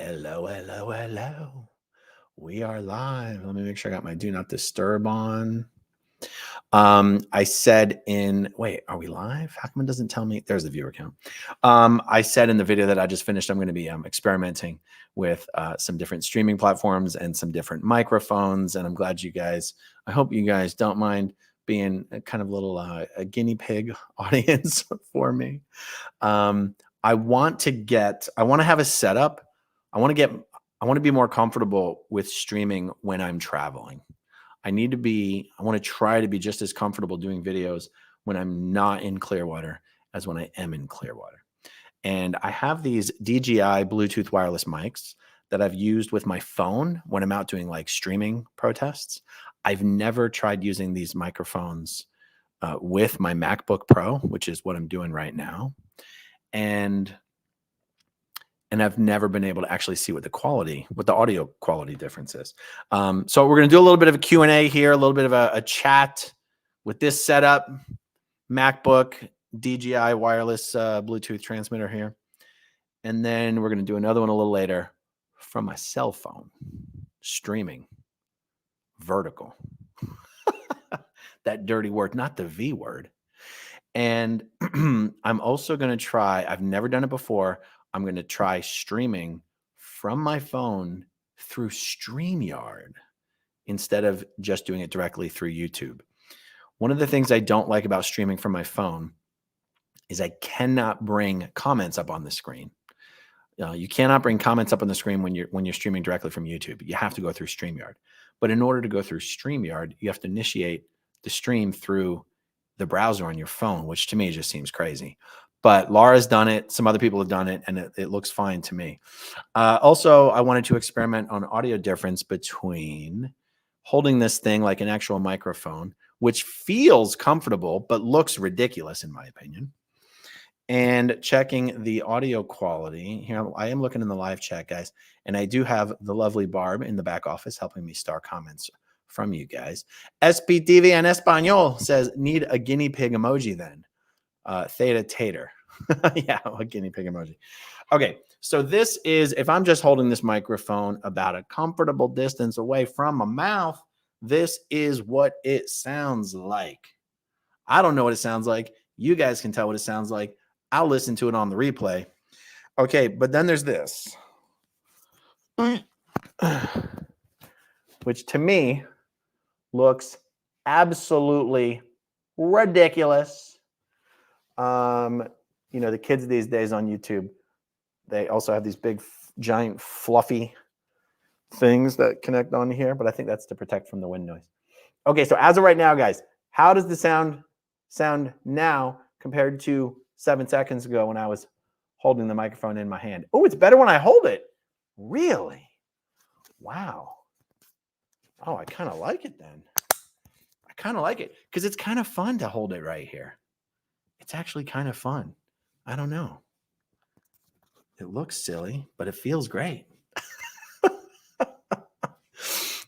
Hello, hello, hello. We are live. Let me make sure I got my do not disturb on. I said wait, are we live? How come it doesn't tell me? There's the viewer count. I said in the video that I just finished, I'm going to be experimenting with some different streaming platforms and some different microphones. And I'm glad I hope you guys don't mind being a kind of little a guinea pig audience for me. I want to have a setup. I want to be more comfortable with streaming when I'm traveling. I want to try to be just as comfortable doing videos when I'm not in Clearwater as when I am in Clearwater. And I have these DJI Bluetooth wireless mics that I've used with my phone when I'm out doing like streaming protests. I've never tried using these microphones with my MacBook Pro, which is what I'm doing right now. And I've never been able to actually see what the audio quality difference is. So we're going to do a little bit of a Q&A here, a little bit of a chat with this setup, MacBook, DJI wireless Bluetooth transmitter here. And then we're going to do another one a little later from my cell phone, streaming, vertical. That dirty word, not the V word. And I'm also going to try, I've never done it before, I'm going to try streaming from my phone through StreamYard instead of just doing it directly through YouTube. One of the things I don't like about streaming from my phone is I cannot bring comments up on the screen. You cannot bring comments up on the screen when you're streaming directly from YouTube. You have to go through StreamYard. But in order to go through StreamYard, you have to initiate the stream through the browser on your phone, which to me just seems crazy. But Laura's done it. Some other people have done it, and it looks fine to me. Also, I wanted to experiment on audio difference between holding this thing like an actual microphone, which feels comfortable but looks ridiculous in my opinion, and checking the audio quality. Here, I am looking in the live chat, guys, and I do have the lovely Barb in the back office helping me star comments from you guys. SPTV en Español says, need a guinea pig emoji then. Theta Tater. Yeah, a guinea pig emoji. Okay, so this is, if I'm just holding this microphone about a comfortable distance away from my mouth, this is what it sounds like. I don't know what it sounds like. You guys can tell what it sounds like. I'll listen to it on the replay. Okay, but then there's this, which to me looks absolutely ridiculous. The kids these days on YouTube, they also have these big, giant, fluffy things that connect on here, but I think that's to protect from the wind noise. Okay, so as of right now, guys, how does the sound now compared to 7 seconds ago when I was holding the microphone in my hand? Oh, it's better when I hold it. Really? Wow. Oh, I kind of like it then. I kind of like it because it's kind of fun to hold it right here. It's actually kind of fun. I don't know. It looks silly, but it feels great. All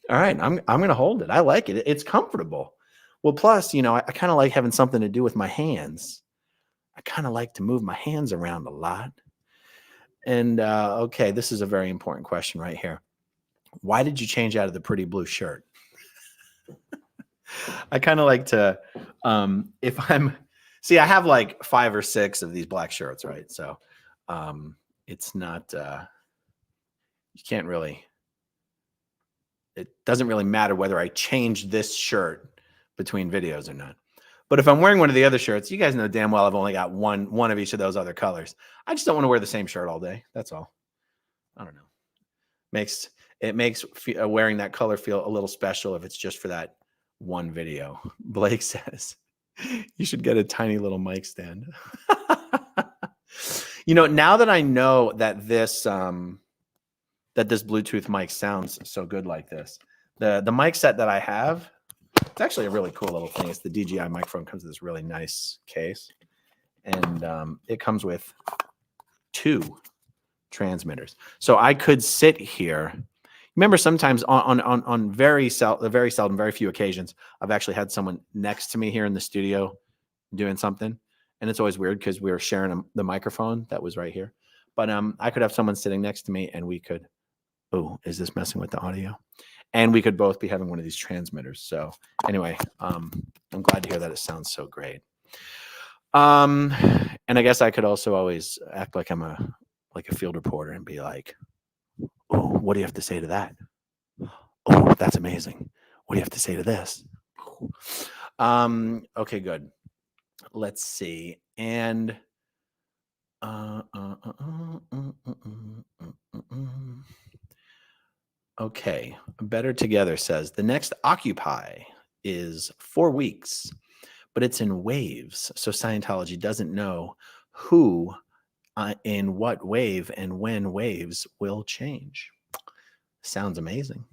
right, I'm going to hold it. I like it. It's comfortable. Well, plus, I kind of like having something to do with my hands. I kind of like to move my hands around a lot. And okay, this is a very important question right here. Why did you change out of the pretty blue shirt? I kind of like to, I have like 5 or 6 of these black shirts, right? So it's not, it doesn't really matter whether I change this shirt between videos or not. But if I'm wearing one of the other shirts, you guys know damn well I've only got one of each of those other colors. I just don't want to wear the same shirt all day. That's all. I don't know. It makes wearing that color feel a little special if it's just for that one video. Blake says, you should get a tiny little mic stand. Now that I know that this Bluetooth mic sounds so good like this, the mic set that I have, it's actually a really cool little thing. It's the DJI microphone. Comes with this really nice case, and it comes with 2 transmitters. So I could sit here. Remember, sometimes on very seldom, very few occasions, I've actually had someone next to me here in the studio doing something, and it's always weird because we were sharing the microphone that was right here. But I could have someone sitting next to me and we could, oh, is this messing with the audio? And we could both be having one of these transmitters. So anyway, I'm glad to hear that it sounds so great. And I guess I could also always act like I'm a field reporter and be like, oh, what do you have to say to that? Oh, that's amazing. What do you have to say to this? Okay, good. Let's see. And okay, Better Together says the next Occupy is 4 weeks, but it's in waves. So Scientology doesn't know who in what wave and when waves will change. Sounds amazing.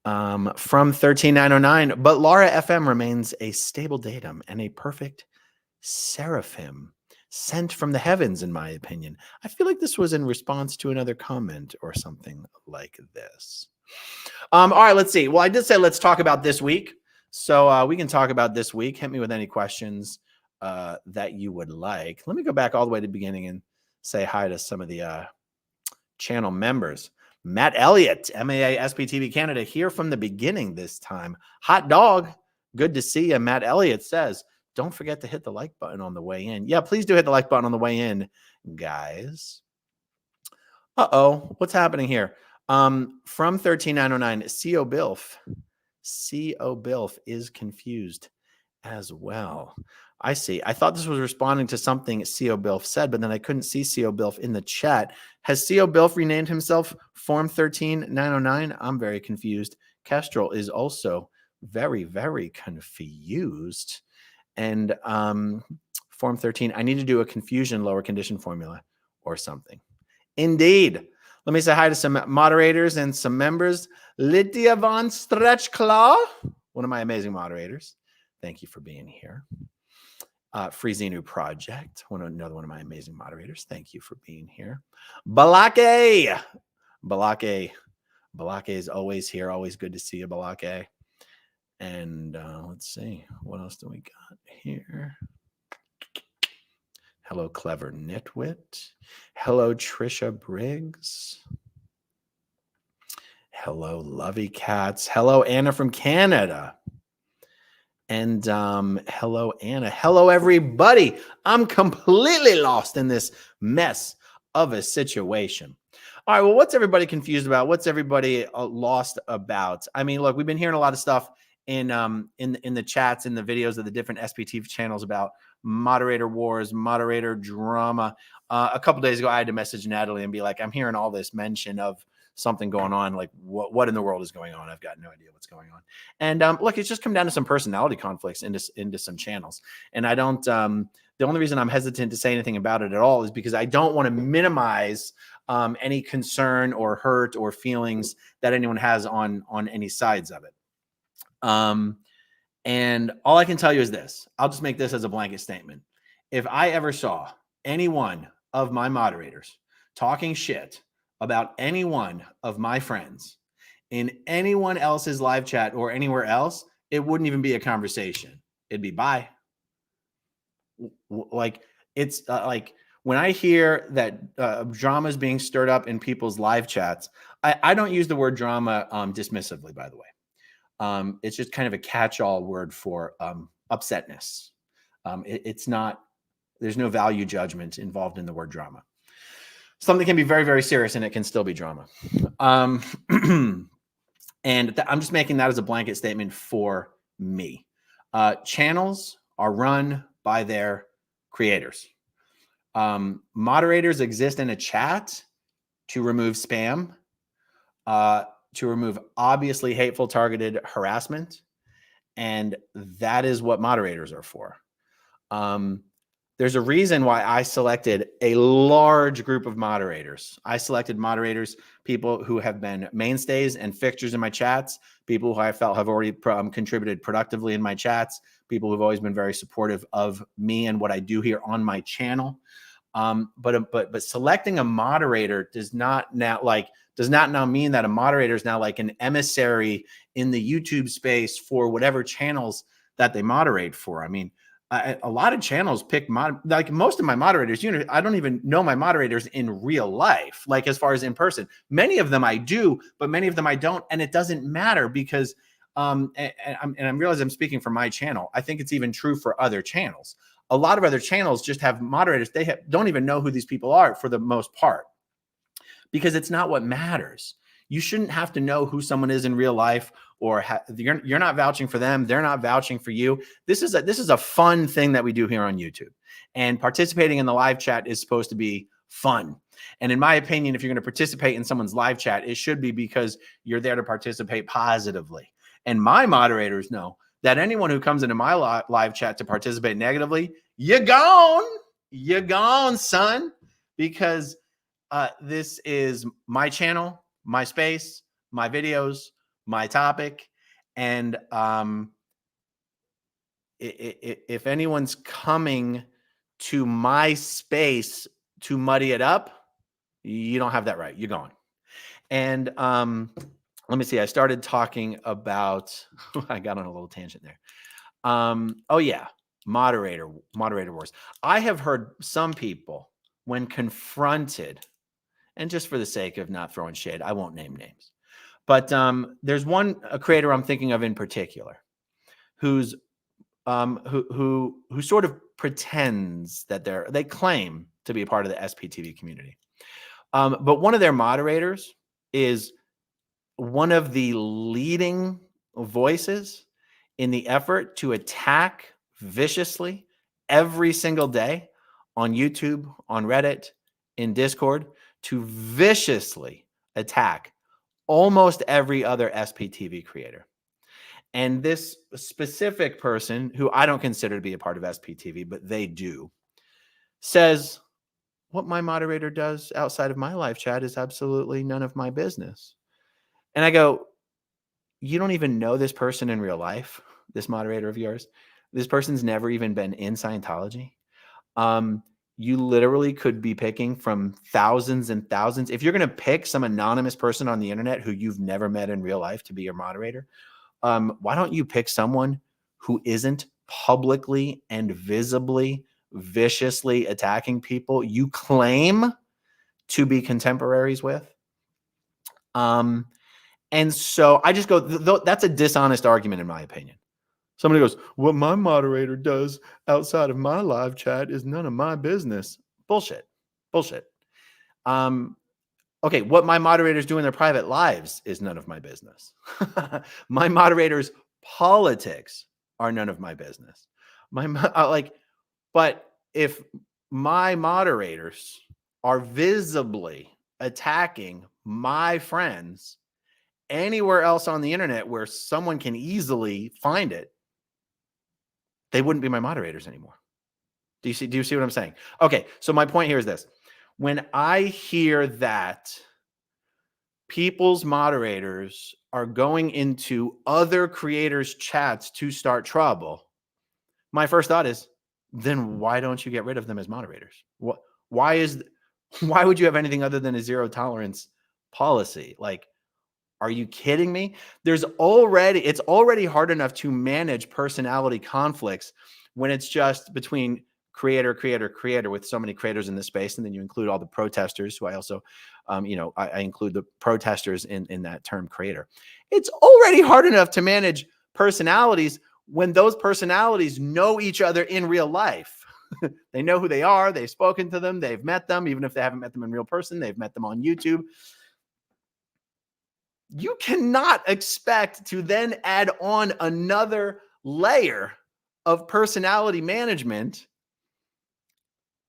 From 13909, but Laura FM remains a stable datum and a perfect seraphim sent from the heavens, in my opinion. I feel like this was in response to another comment or something like this. All right, let's see. Well, I did say let's talk about this week. So we can talk about this week. Hit me with any questions that you would like. Let me go back all the way to the beginning and say hi to some of the channel members. Matt Elliott, MAA SPTV Canada, here from the beginning this time. Hot dog, good to see you. Matt Elliott says, don't forget to hit the like button on the way in. Yeah, please do hit the like button on the way in, guys. Uh-oh, what's happening here? From 13909, CO Bilf is confused as well. I see. I thought this was responding to something CO Bilf said, but then I couldn't see CO Bilf in the chat. Has CO Bilf renamed himself Form 13909? I'm very confused. Kestrel is also very, very confused. And Form 13, I need to do a confusion lower condition formula or something. Indeed. Let me say hi to some moderators and some members. Lydia von Stretchclaw, one of my amazing moderators. Thank you for being here. Free Xenu Project, another one of my amazing moderators. Thank you for being here. Balake is always here. Always good to see you, Balake. And let's see, what else do we got here? Hello, Clever Nitwit. Hello, Trisha Briggs. Hello, Lovey Cats. Hello, Anna from Canada. And hello, Anna. Hello, everybody. I'm completely lost in this mess of a situation. All right, well, what's everybody confused about? What's everybody lost about? I mean, look, we've been hearing a lot of stuff in the chats, in the videos of the different SPT channels about moderator wars, moderator drama. A couple days ago, I had to message Natalie and be like, I'm hearing all this mention of something going on. Like, what in the world is going on? I've got no idea what's going on. And look, it's just come down to some personality conflicts into some channels. And I don't, the only reason I'm hesitant to say anything about it at all is because I don't want to minimize any concern or hurt or feelings that anyone has on any sides of it. And all I can tell you is this. I'll just make this as a blanket statement. If I ever saw any one of my moderators talking shit about any one of my friends in anyone else's live chat or anywhere else, it wouldn't even be a conversation. It'd be bye. Like, it's like when I hear that drama is being stirred up in people's live chats, I don't use the word drama dismissively, by the way. It's just kind of a catch-all word for upsetness. It's not, there's no value judgment involved in the word drama. Something can be very, very serious and it can still be drama. And I'm just making that as a blanket statement for me. Channels are run by their creators. Moderators exist in a chat to remove spam, to remove obviously hateful targeted harassment. And that is what moderators are for. There's a reason why I selected a large group of moderators. I selected moderators, people who have been mainstays and fixtures in my chats, people who I felt have already contributed productively in my chats, people who've always been very supportive of me and what I do here on my channel. But selecting a moderator does not now mean that a moderator is now like an emissary in the YouTube space for whatever channels that they moderate for. I mean, A lot of channels pick like most of my moderators. I don't even know my moderators in real life, like as far as in person. Many of them I do, but many of them I don't, and it doesn't matter because and I'm realizing I'm speaking for my channel. I think it's even true for other channels. A lot of other channels just have moderators. They don't even know who these people are for the most part, because it's not what matters. You shouldn't have to know who someone is in real life, or you're not vouching for them. They're not vouching for you. This is a fun thing that we do here on YouTube, and participating in the live chat is supposed to be fun. And in my opinion, if you're going to participate in someone's live chat, it should be because you're there to participate positively. And my moderators know that anyone who comes into my live chat to participate negatively, you're gone, son, because this is my channel, my space, my videos, my topic. And if anyone's coming to my space to muddy it up, you don't have that right. You're gone. And let me see. I started talking about, I got on a little tangent there. Oh yeah, moderator wars. I have heard some people, when confronted, and just for the sake of not throwing shade, I won't name names, but there's a creator I'm thinking of in particular, who's who sort of pretends that they claim to be a part of the SPTV community, but one of their moderators is one of the leading voices in the effort to attack viciously every single day on YouTube, on Reddit, in Discord, to viciously attack almost every other SPTV creator. And this specific person, who I don't consider to be a part of SPTV, but they do, says, what my moderator does outside of my live chat is absolutely none of my business. And I go, you don't even know this person in real life, this moderator of yours. This person's never even been in Scientology. You literally could be picking from thousands and thousands. If you're going to pick some anonymous person on the internet who you've never met in real life to be your moderator, why don't you pick someone who isn't publicly and visibly, viciously attacking people you claim to be contemporaries with? And so I just go, that's a dishonest argument, in my opinion. Somebody goes, what my moderator does outside of my live chat is none of my business. Bullshit. Okay, what my moderators do in their private lives is none of my business. My moderators' politics are none of my business. But if my moderators are visibly attacking my friends anywhere else on the internet where someone can easily find it, they wouldn't be my moderators anymore. Do you see what I'm saying? Okay, so my point here is this. When I hear that people's moderators are going into other creators' chats to start trouble, my first thought is, then why don't you get rid of them as moderators? Why would you have anything other than a zero tolerance policy? Like, are you kidding me? It's already hard enough to manage personality conflicts when it's just between creator with so many creators in this space. And then you include all the protesters, who I also, I include the protesters in that term creator. It's already hard enough to manage personalities when those personalities know each other in real life. They know who they are. They've spoken to them. They've met them. Even if they haven't met them in real person, they've met them on YouTube. You cannot expect to then add on another layer of personality management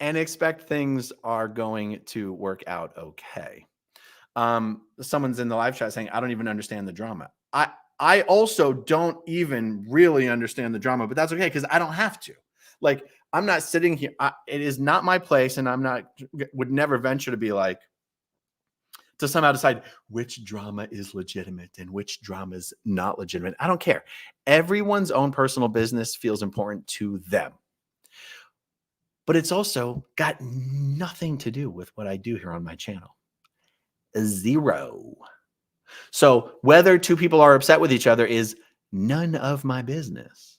and expect things are going to work out okay. Someone's in the live chat saying, I don't even understand the drama. I also don't even really understand the drama, but that's okay, because I don't have to. Like, I'm not sitting here. It is not my place, and would never venture to be like, to somehow decide which drama is legitimate and which drama is not legitimate. I don't care. Everyone's own personal business feels important to them. But it's also got nothing to do with what I do here on my channel. Zero. So whether two people are upset with each other is none of my business.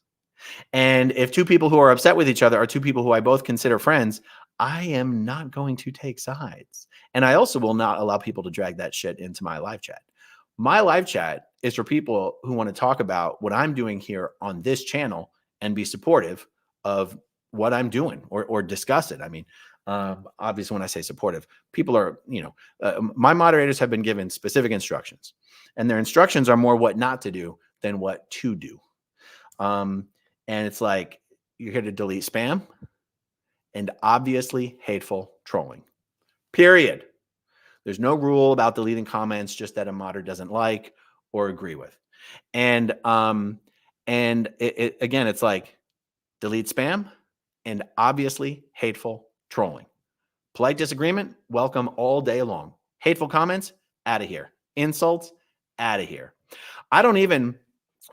And if two people who are upset with each other are two people who I both consider friends, I am not going to take sides. And I also will not allow people to drag that shit into my live chat. My live chat is for people who want to talk about what I'm doing here on this channel and be supportive of what I'm doing or discuss it. I mean, obviously, when I say supportive, people are, my moderators have been given specific instructions, and their instructions are more what not to do than what to do. And it's like, you're here to delete spam and obviously hateful trolling, period. There's no rule about deleting comments just that a modder doesn't like or agree with. And again, it's like, delete spam and obviously hateful trolling. Polite disagreement, welcome all day long. Hateful comments, out of here. Insults, out of here.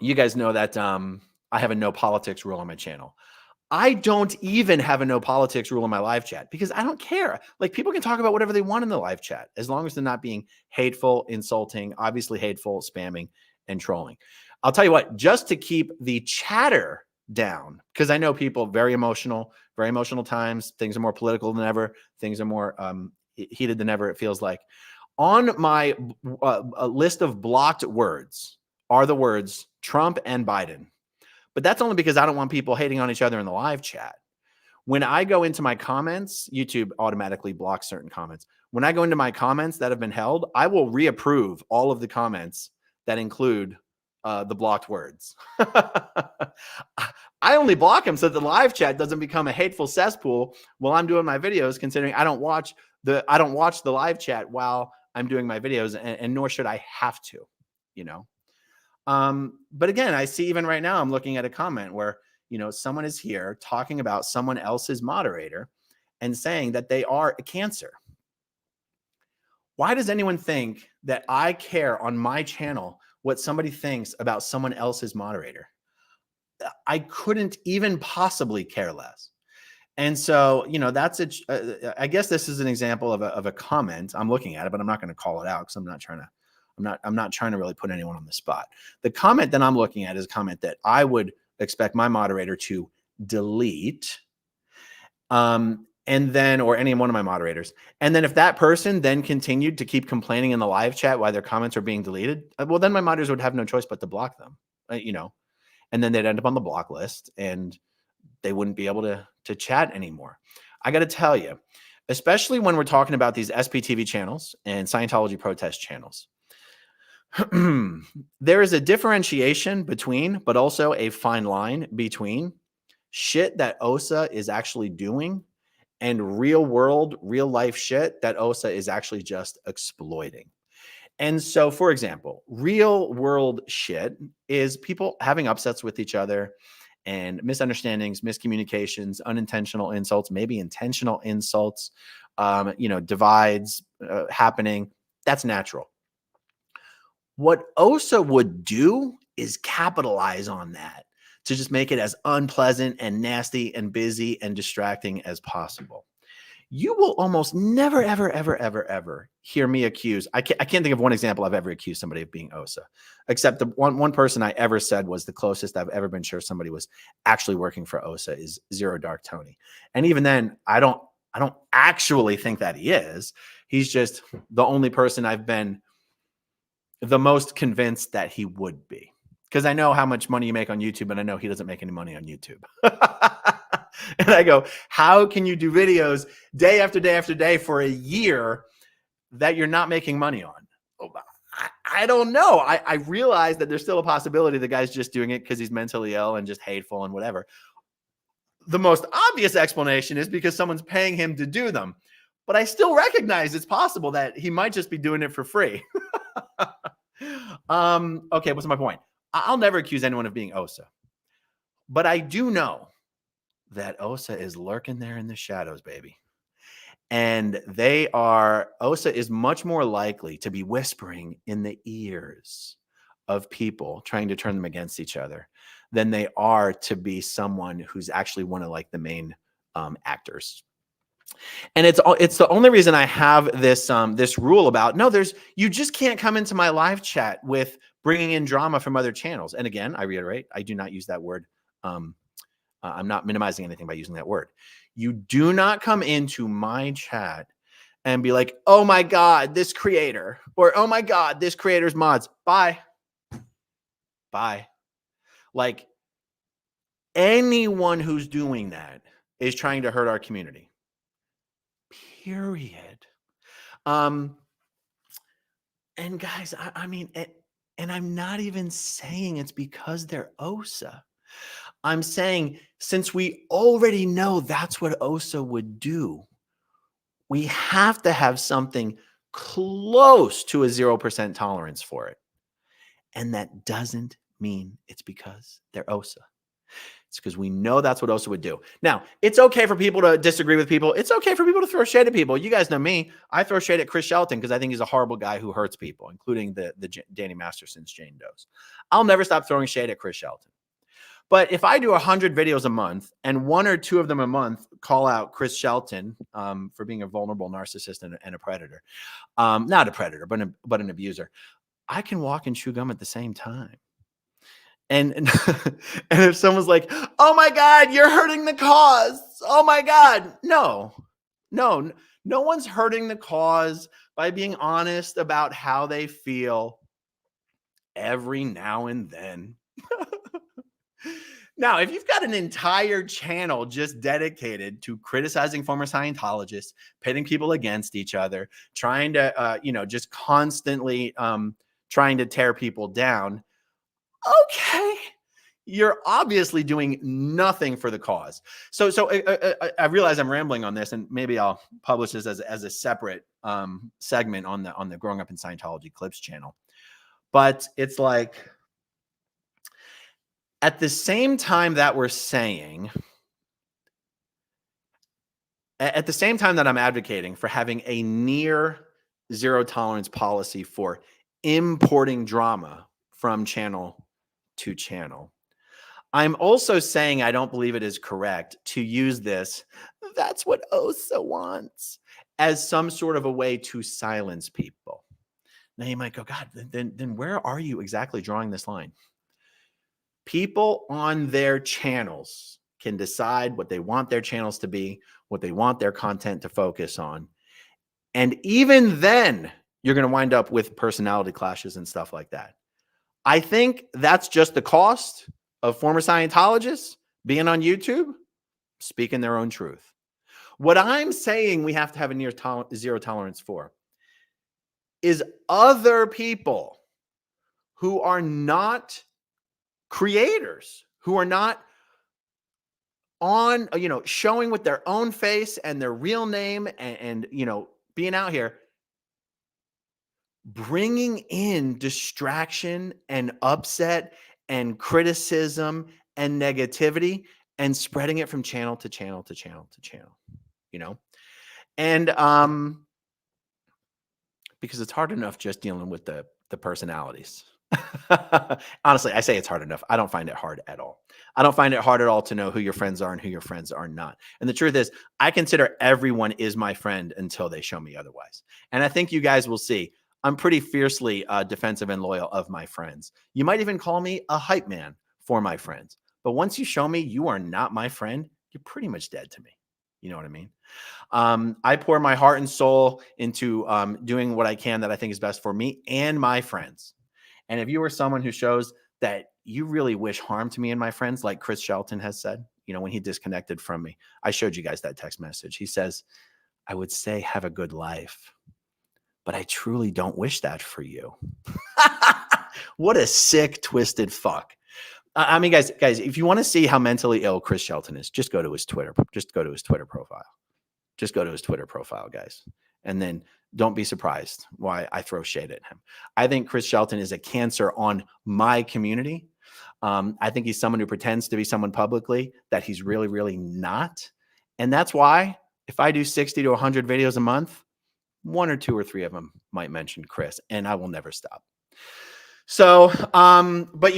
You guys know that I have a no politics rule on my channel. I don't even have a no politics rule in my live chat because I don't care. Like, people can talk about whatever they want in the live chat as long as they're not being hateful, insulting, obviously hateful, spamming, and trolling. I'll tell you what, just to keep the chatter down, because I know people very emotional times. Things are more political than ever. Things are more heated than ever, it feels like. On my list of blocked words are the words Trump and Biden. But that's only because I don't want people hating on each other in the live chat. When I go into my comments, YouTube automatically blocks certain comments. When I go into my comments that have been held, I will reapprove all of the comments that include the blocked words. I only block them so that the live chat doesn't become a hateful cesspool while I'm doing my videos, considering I don't watch the live chat while I'm doing my videos, and nor should I have to, But again, I see even right now, I'm looking at a comment where, someone is here talking about someone else's moderator and saying that they are a cancer. Why does anyone think that I care on my channel what somebody thinks about someone else's moderator? I couldn't even possibly care less. And so, I guess this is an example of a comment. I'm looking at it, but I'm not going to call it out because I'm not trying to really put anyone on the spot. The comment that I'm looking at is a comment that I would expect my moderator to delete, and then, or any one of my moderators. And then if that person then continued to keep complaining in the live chat why their comments are being deleted, well, then my moderators would have no choice but to block them, and then they'd end up on the block list and they wouldn't be able to chat anymore. I got to tell you, especially when we're talking about these SPTV channels and Scientology protest channels, there is a differentiation between, but also a fine line between shit that OSA is actually doing and real world, real life shit that OSA is actually just exploiting. And so, for example, real world shit is people having upsets with each other and misunderstandings, miscommunications, unintentional insults, maybe intentional insults, divides happening. That's natural. What OSA would do is capitalize on that to just make it as unpleasant and nasty and busy and distracting as possible. You will almost never, ever, ever, ever, ever hear me accuse. I can't think of one example I've ever accused somebody of being OSA, except the one person I ever said was the closest I've ever been sure somebody was actually working for OSA is Zero Dark Tony. And even then, I don't actually think that he is. He's just the only person I've been the most convinced that he would be, because I know how much money you make on YouTube, and I know he doesn't make any money on YouTube. And I go, how can you do videos day after day after day for a year that you're not making money on? I don't know. I realize that there's still a possibility the guy's just doing it because he's mentally ill and just hateful and whatever. The most obvious explanation is because someone's paying him to do them. But I still recognize it's possible that he might just be doing it for free. Okay, what's my point? I'll never accuse anyone of being OSA. But I do know that OSA is lurking there in the shadows, baby. And OSA is much more likely to be whispering in the ears of people trying to turn them against each other than they are to be someone who's actually one of like the main actors. And it's the only reason I have this this rule about you just can't come into my live chat with bringing in drama from other channels. And again, I reiterate, I do not use that word I'm not minimizing anything by using that word. You do not come into my chat and be like, oh my God, this creator, or oh my God, this creator's mods. Bye. Bye. Like, anyone who's doing that is trying to hurt our community. Period. And guys, I mean, and I'm not even saying it's because they're OSA. I'm saying, since we already know that's what OSA would do, we have to have something close to a 0% tolerance for it. And that doesn't mean it's because they're OSA. It's because we know that's what OSA would do. Now, it's okay for people to disagree with people. It's okay for people to throw shade at people. You guys know me. I throw shade at Chris Shelton because I think he's a horrible guy who hurts people, including the Danny Masterson's Jane Does. I'll never stop throwing shade at Chris Shelton. But if I do 100 videos a month and 1 or 2 of them a month call out Chris Shelton for being a vulnerable narcissist and a predator, not a predator, but an abuser, I can walk and chew gum at the same time. And if someone's like, oh my God, you're hurting the cause. Oh my God. No one's hurting the cause by being honest about how they feel every now and then. Now, if you've got an entire channel just dedicated to criticizing former Scientologists, pitting people against each other, trying to, just constantly trying to tear people down, okay, you're obviously doing nothing for the cause. So I realize I'm rambling on this, and maybe I'll publish this as a separate segment on the Growing Up in Scientology Clips channel. But it's like, at the same time that we're saying, at the same time that I'm advocating for having a near zero tolerance policy for importing drama from channel to channel, I'm also saying I don't believe it is correct to use this, that's what OSA wants, as some sort of a way to silence people. Now you might go, God, then where are you exactly drawing this line? People on their channels can decide what they want their channels to be, what they want their content to focus on. And even then, you're going to wind up with personality clashes and stuff like that. I think that's just the cost of former Scientologists being on YouTube, speaking their own truth. What I'm saying we have to have a near zero tolerance for is other people who are not creators, who are not on, showing with their own face and their real name and being out here, bringing in distraction and upset and criticism and negativity and spreading it from channel to channel to channel to channel, and because it's hard enough just dealing with the personalities. Honestly, I say it's hard enough. I don't find it hard at all. I don't find it hard at all to know who your friends are and who your friends are not. And the truth is, I consider everyone is my friend until they show me otherwise. And I think you guys will see I'm pretty fiercely defensive and loyal of my friends. You might even call me a hype man for my friends. But once you show me you are not my friend, you're pretty much dead to me. You know what I mean? I pour my heart and soul into doing what I can that I think is best for me and my friends. And if you are someone who shows that you really wish harm to me and my friends, like Chris Shelton has said, when he disconnected from me, I showed you guys that text message. He says, I would say have a good life, but I truly don't wish that for you. What a sick, twisted fuck. I mean, guys, if you want to see how mentally ill Chris Shelton is, just go to his Twitter. Just go to his Twitter profile. Just go to his Twitter profile, guys. And then don't be surprised why I throw shade at him. I think Chris Shelton is a cancer on my community. I think he's someone who pretends to be someone publicly that he's really, really not. And that's why if I do 60 to 100 videos a month, 1 or 2 or 3 of them might mention Chris, and I will never stop. So, but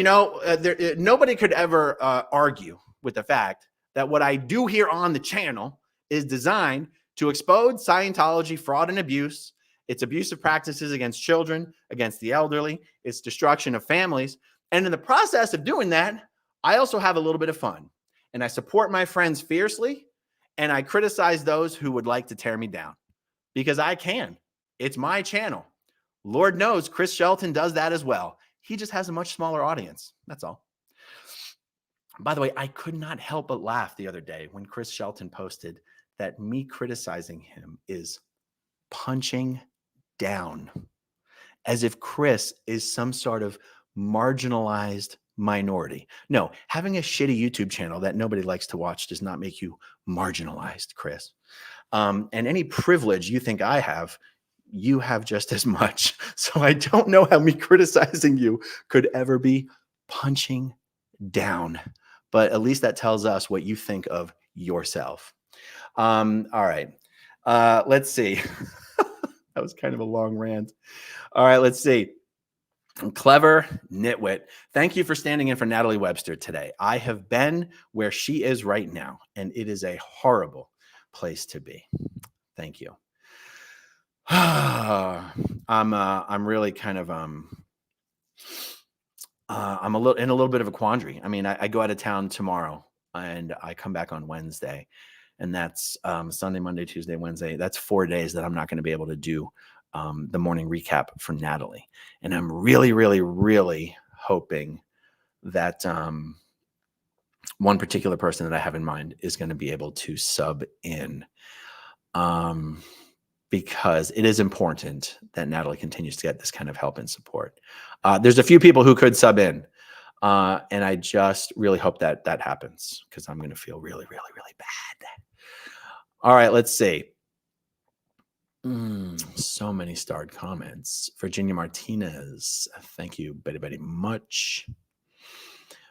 nobody could ever argue with the fact that what I do here on the channel is designed to expose Scientology fraud and abuse, its abusive practices against children, against the elderly, its destruction of families. And in the process of doing that, I also have a little bit of fun. and I support my friends fiercely, and I criticize those who would like to tear me down because I can. It's my channel. Lord knows Chris Shelton does that as well. He just has a much smaller audience. That's all. By the way, I could not help but laugh the other day when Chris Shelton posted that me criticizing him is punching down, as if Chris is some sort of marginalized minority. No, having a shitty YouTube channel that nobody likes to watch does not make you marginalized, Chris. And any privilege you think I have, you have just as much. So I don't know how me criticizing you could ever be punching down. But at least that tells us what you think of yourself. All right. Let's see. That was kind of a long rant. All right, let's see. Clever nitwit. Thank you for standing in for Natalie Webster today. I have been where she is right now, and it is a horrible place to be. Thank you. I'm really kind of I'm in a little bit of a quandary. I mean, I go out of town tomorrow and I come back on Wednesday, and that's Sunday, Monday, Tuesday, Wednesday. That's 4 days that I'm not going to be able to do the morning recap for Natalie. And I'm really, really, really hoping that one particular person that I have in mind is going to be able to sub in, because it is important that Natalie continues to get this kind of help and support. There's a few people who could sub in, and I just really hope that that happens, because I'm going to feel really, really, really bad. All right, let's see. So many starred comments. Virginia Martinez, thank you very, very much.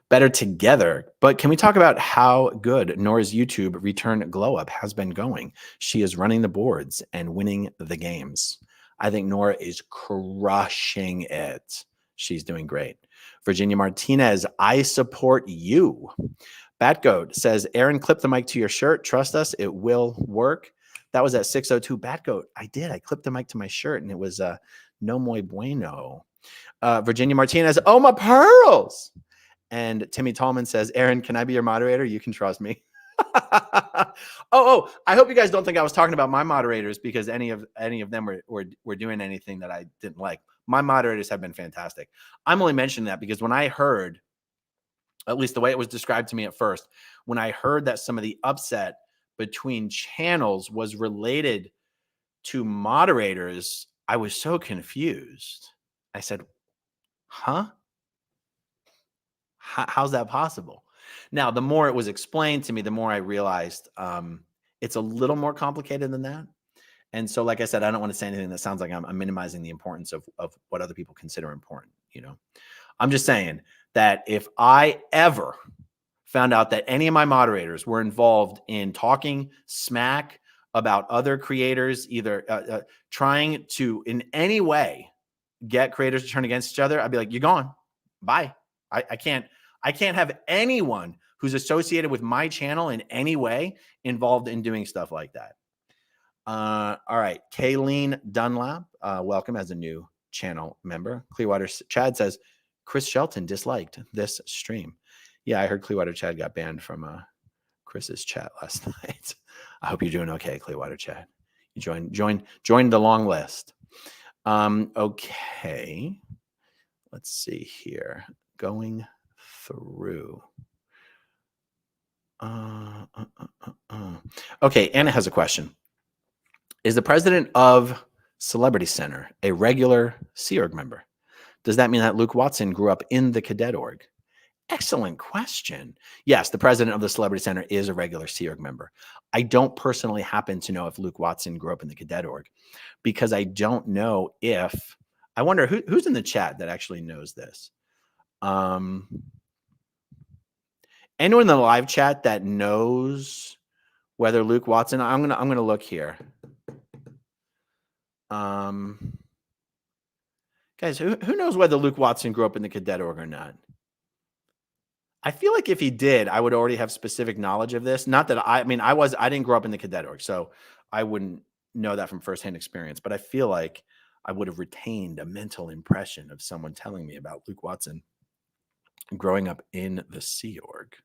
Better together. But can we talk about how good Nora's YouTube return glow up has been going? She is running the boards and winning the games. I think Nora is crushing it. She's doing great. Virginia Martinez, I support you. Batgoat says, Aaron, clip the mic to your shirt. Trust us, it will work. That was at 6:02. Batgoat, I did. I clipped the mic to my shirt, and it was no muy bueno. Virginia Martinez, oh, my pearls. And Timmy Tallman says, Aaron, can I be your moderator? You can trust me. I hope you guys don't think I was talking about my moderators because any of them were doing anything that I didn't like. My moderators have been fantastic. I'm only mentioning that because when I heard, at least the way it was described to me at first, when I heard that some of the upset between channels was related to moderators, I was so confused. I said, huh? How's that possible? Now, the more it was explained to me, the more I realized it's a little more complicated than that. And so, like I said, I don't want to say anything that sounds like I'm minimizing the importance of what other people consider important. You know, I'm just saying that if I ever found out that any of my moderators were involved in talking smack about other creators, either trying to in any way get creators to turn against each other, I'd be like, you're gone. Bye. I can't have anyone who's associated with my channel in any way involved in doing stuff like that. All right. Kayleen Dunlap, welcome as a new channel member. Clearwater Chad says, Chris Shelton disliked this stream. Yeah, I heard Clearwater Chad got banned from Chris's chat last night. I hope you're doing okay, Clearwater Chad. You join the long list. Okay. Let's see here. Going through. Okay, Anna has a question. Is the president of Celebrity Center a regular Sea Org member? Does that mean that Luke Watson grew up in the cadet org? Excellent question. Yes, the president of the Celebrity Center is a regular Sea Org member. I don't personally happen to know if Luke Watson grew up in the cadet org because I don't know if, I wonder who's in the chat that actually knows this. Anyone in the live chat that knows whether Luke Watson, I'm gonna look here. Guys, who knows whether Luke Watson grew up in the cadet org or not? I feel like if he did, I would already have specific knowledge of this. Not that I didn't grow up in the cadet org, so I wouldn't know that from firsthand experience. But I feel like I would have retained a mental impression of someone telling me about Luke Watson growing up in the Sea Org.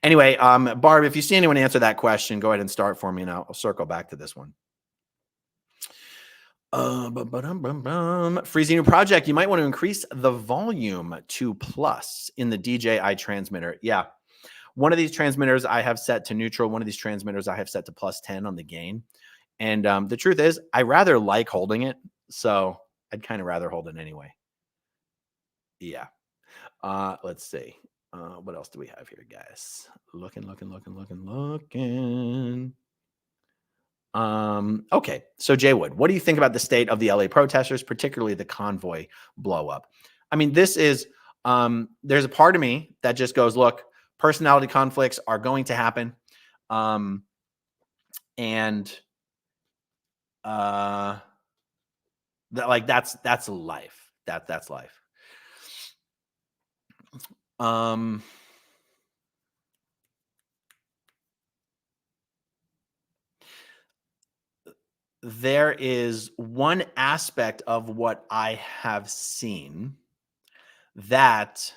Anyway, Barb, if you see anyone answer that question, go ahead and start for me, and I'll circle back to this one. Freezing your project. You might want to increase the volume to plus in the DJI transmitter. Yeah. One of these transmitters I have set to neutral. One of these transmitters I have set to plus 10 on the gain. And the truth is, I rather like holding it. So I'd kind of rather hold it anyway. Yeah. Let's see. What else do we have here, guys? Looking. Okay. So Jay Wood, what do you think about the state of the LA protesters, particularly the convoy blow up? I mean, this is, there's a part of me that just goes, look, personality conflicts are going to happen. That's life. That's life. There is one aspect of what I have seen that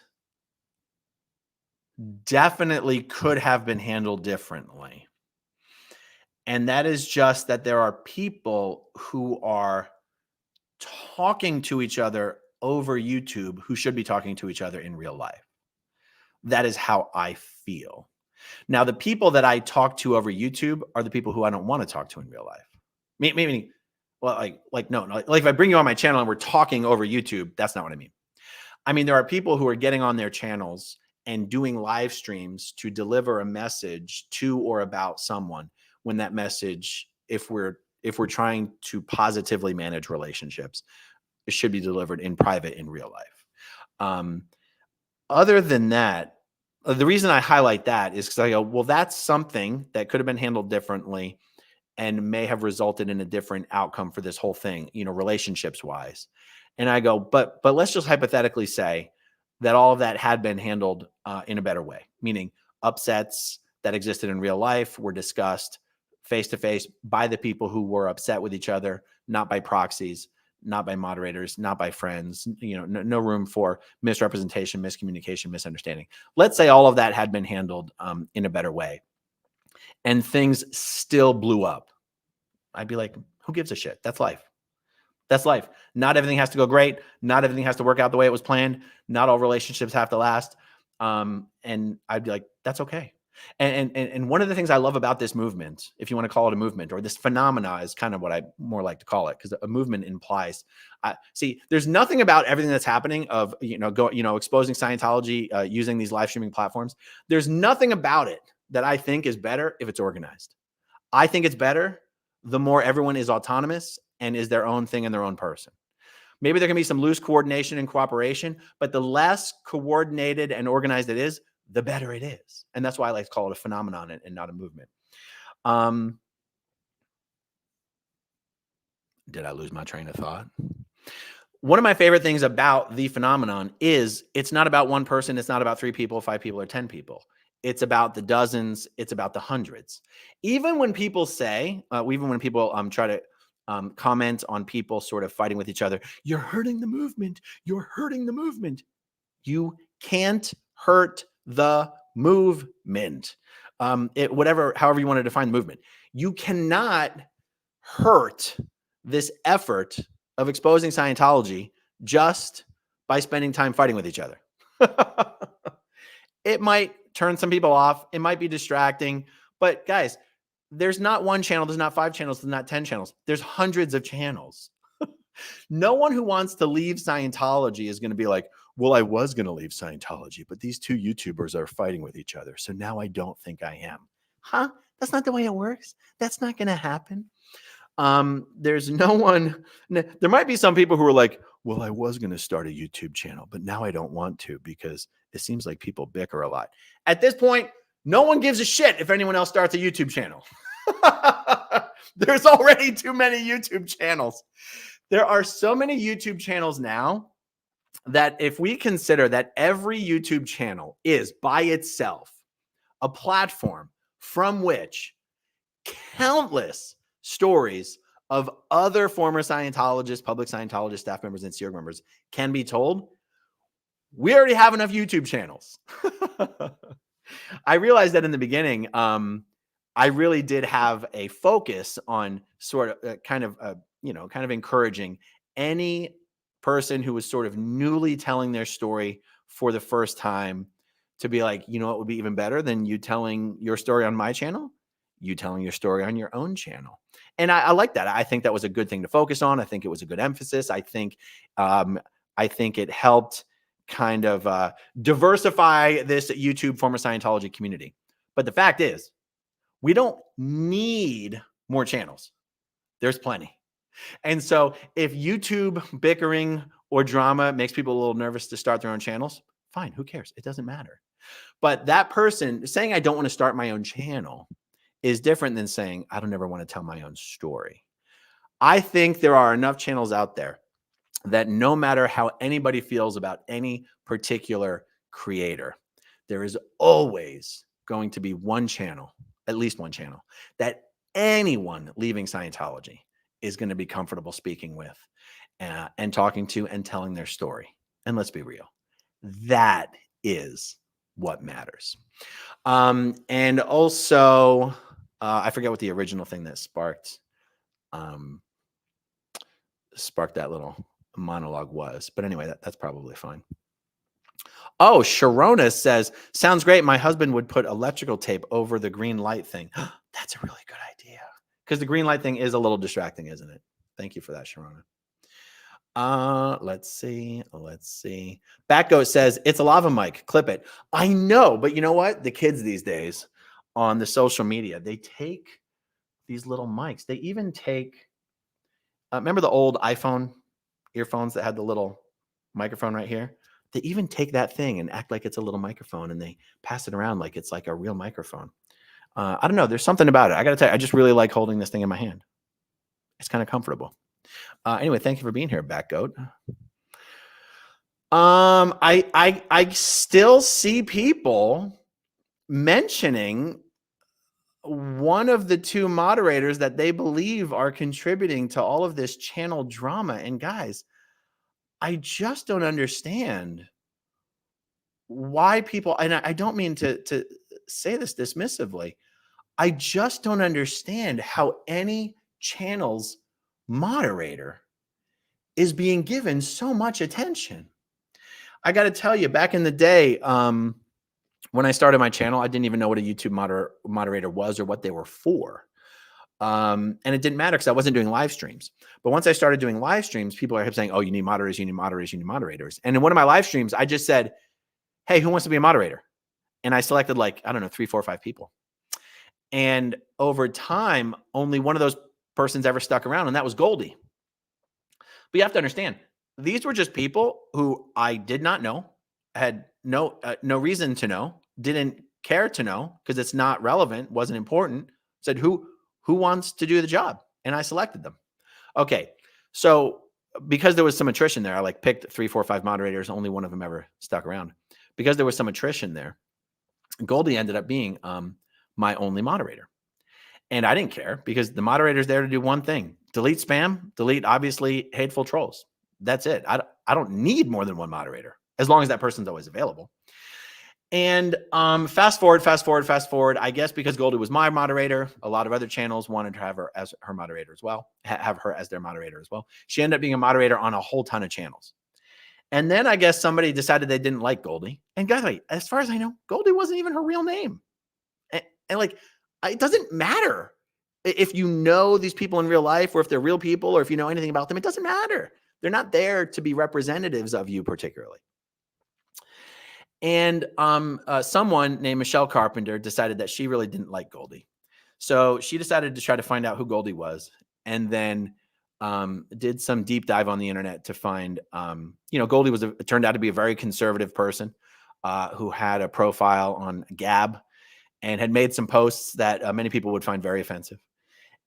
definitely could have been handled differently. And that is just that there are people who are talking to each other over YouTube who should be talking to each other in real life. That is how I feel. Now, the people that I talk to over YouTube are the people who I don't want to talk to in real life. Maybe, well, no, if I bring you on my channel and we're talking over YouTube, that's not what I mean. I mean, there are people who are getting on their channels and doing live streams to deliver a message to or about someone, when that message, if we're trying to positively manage relationships, it should be delivered in private in real life. Other than that, the reason I highlight that is because I go, well, that's something that could have been handled differently and may have resulted in a different outcome for this whole thing, relationships wise. And I go, but let's just hypothetically say that all of that had been handled in a better way, meaning upsets that existed in real life were discussed face to face by the people who were upset with each other, not by proxies, not by moderators, not by friends, no room for misrepresentation, miscommunication, misunderstanding. Let's say all of that had been handled in a better way and things still blew up. I'd be like, who gives a shit? That's life. That's life. Not everything has to go great. Not everything has to work out the way it was planned. Not all relationships have to last. And I'd be like, that's okay. And one of the things I love about this movement, if you want to call it a movement, or this phenomena, is kind of what I more like to call it, because a movement implies, see, there's nothing about everything that's happening of, exposing Scientology, using these live streaming platforms. There's nothing about it that I think is better if it's organized. I think it's better the more everyone is autonomous and is their own thing and their own person. Maybe there can be some loose coordination and cooperation, but the less coordinated and organized it is, the better it is. And that's why I like to call it a phenomenon and not a movement. Did I lose my train of thought? One of my favorite things about the phenomenon is it's not about one person. It's not about 3 people, 5 people, or 10 people. It's about the dozens. It's about the hundreds. Even when people say, even when people try to comment on people sort of fighting with each other, you're hurting the movement. You're hurting the movement. You can't hurt the movement. However you want to define the movement. You cannot hurt this effort of exposing Scientology just by spending time fighting with each other. It might turn some people off. It might be distracting. But guys, there's not one channel. There's not 5 channels. There's not 10 channels. There's hundreds of channels. No one who wants to leave Scientology is going to be like, well, I was going to leave Scientology, but these 2 YouTubers are fighting with each other. So now I don't think I am. Huh? That's not the way it works. That's not going to happen. There's no one. There might be some people who are like, well, I was going to start a YouTube channel, but now I don't want to because it seems like people bicker a lot. At this point, no one gives a shit if anyone else starts a YouTube channel. There's already too many YouTube channels. There are so many YouTube channels now that if we consider that every YouTube channel is by itself a platform from which countless stories of other former Scientologists, public Scientologists, staff members, and SEER members can be told, we already have enough YouTube channels. I realized that in the beginning, I really did have a focus on sort of kind of encouraging any person who was sort of newly telling their story for the first time to be like, you know, what would be even better than you telling your story on my channel? You telling your story on your own channel. And I like that. I think that was a good thing to focus on. I think it was a good emphasis. Um, I think it helped kind of diversify this YouTube former Scientology community. But the fact is, we don't need more channels. There's plenty. And so if YouTube bickering or drama makes people a little nervous to start their own channels, fine, who cares? It doesn't matter. But that person saying, I don't want to start my own channel is different than saying, I don't ever want to tell my own story. I think there are enough channels out there that no matter how anybody feels about any particular creator, there is always going to be one channel, at least one channel, that anyone leaving Scientology is going to be comfortable speaking with and talking to and telling their story. And let's be real, that is what matters. And also, I forget what the original thing that sparked that little monologue was. But anyway, that's probably fine. Oh, Sharona says, sounds great. My husband would put electrical tape over the green light thing. That's a really good idea. Because the green light thing is a little distracting, isn't it? Thank you for that, Sharona. Let's see. Backgoat says, it's a lava mic. Clip it. I know, but you know what? The kids these days on the social media, they take these little mics. They even take, remember the old iPhone earphones that had the little microphone right here? They even take that thing and act like it's a little microphone and they pass it around like it's like a real microphone. I don't know. There's something about it. I got to tell you, I just really like holding this thing in my hand. It's kind of comfortable. Anyway, thank you for being here, Backgoat. I still see people mentioning one of the two moderators that they believe are contributing to all of this channel drama. And guys, I just don't understand why people, and I don't mean to say this dismissively, I just don't understand how any channel's moderator is being given so much attention. I got to tell you, back in the day, when I started my channel, I didn't even know what a YouTube moderator was or what they were for. And it didn't matter because I wasn't doing live streams. But once I started doing live streams, people are saying, oh, you need moderators, you need moderators, you need moderators. And in one of my live streams, I just said, hey, who wants to be a moderator? And I selected like, I don't know, 3, 4, 5 people. And over time, only one of those persons ever stuck around, and that was Goldie. But you have to understand, these were just people who I did not know, had no reason to know, didn't care to know because it's not relevant, wasn't important. Said, who wants to do the job? And I selected them. Okay, so because there was some attrition there, I like picked 3, 4, 5 moderators. Only one of them ever stuck around. Because there was some attrition there, Goldie ended up being my only moderator. And I didn't care because the moderator's there to do one thing: delete spam, delete obviously hateful trolls. That's it. I don't need more than one moderator as long as that person's always available. And fast forward. I guess because Goldie was my moderator, a lot of other channels wanted to have her as her moderator as well, have her as their moderator as well. She ended up being a moderator on a whole ton of channels. And then I guess somebody decided they didn't like Goldie. And guys, as far as I know, Goldie wasn't even her real name. And like, it doesn't matter if you know these people in real life or if they're real people or if you know anything about them. It doesn't matter. They're not there to be representatives of you particularly. And someone named Michelle Carpenter decided that she really didn't like Goldie. So she decided to try to find out who Goldie was, and then did some deep dive on the internet to find, Goldie turned out to be a very conservative person who had a profile on Gab and had made some posts that many people would find very offensive.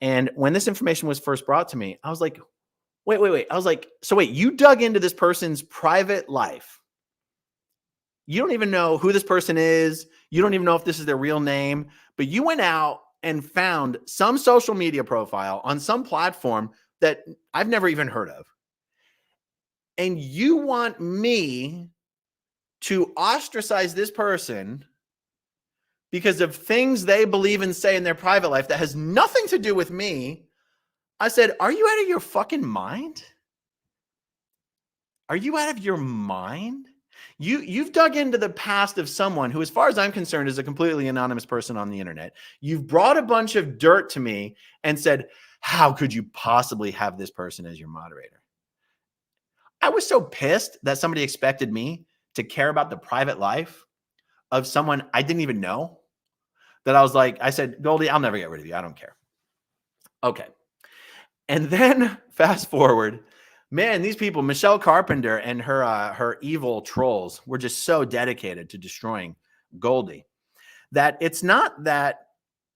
And when this information was first brought to me, I was like, wait. I was like, so wait, you dug into this person's private life. You don't even know who this person is. You don't even know if this is their real name, but you went out and found some social media profile on some platform that I've never even heard of. And you want me to ostracize this person because of things they believe and say in their private life that has nothing to do with me. I said, are you out of your fucking mind? Are you out of your mind? You've dug into the past of someone who, as far as I'm concerned, is a completely anonymous person on the internet. You've brought a bunch of dirt to me and said, how could you possibly have this person as your moderator? I was so pissed that somebody expected me to care about the private life of someone I didn't even know, that I was like, I said, Goldie, I'll never get rid of you. I don't care. Okay. And then fast forward, man, these people, Michelle Carpenter and her evil trolls, were just so dedicated to destroying Goldie that it's not that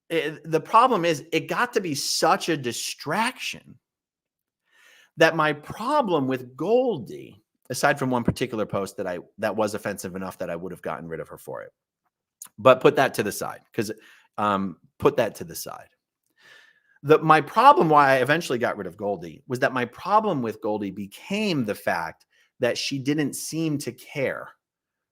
the problem is it got to be such a distraction that my problem with Goldie, aside from one particular post that was offensive enough that I would have gotten rid of her for it, but put that to the side, because put that to the side. My problem why I eventually got rid of Goldie was that my problem with Goldie became the fact that she didn't seem to care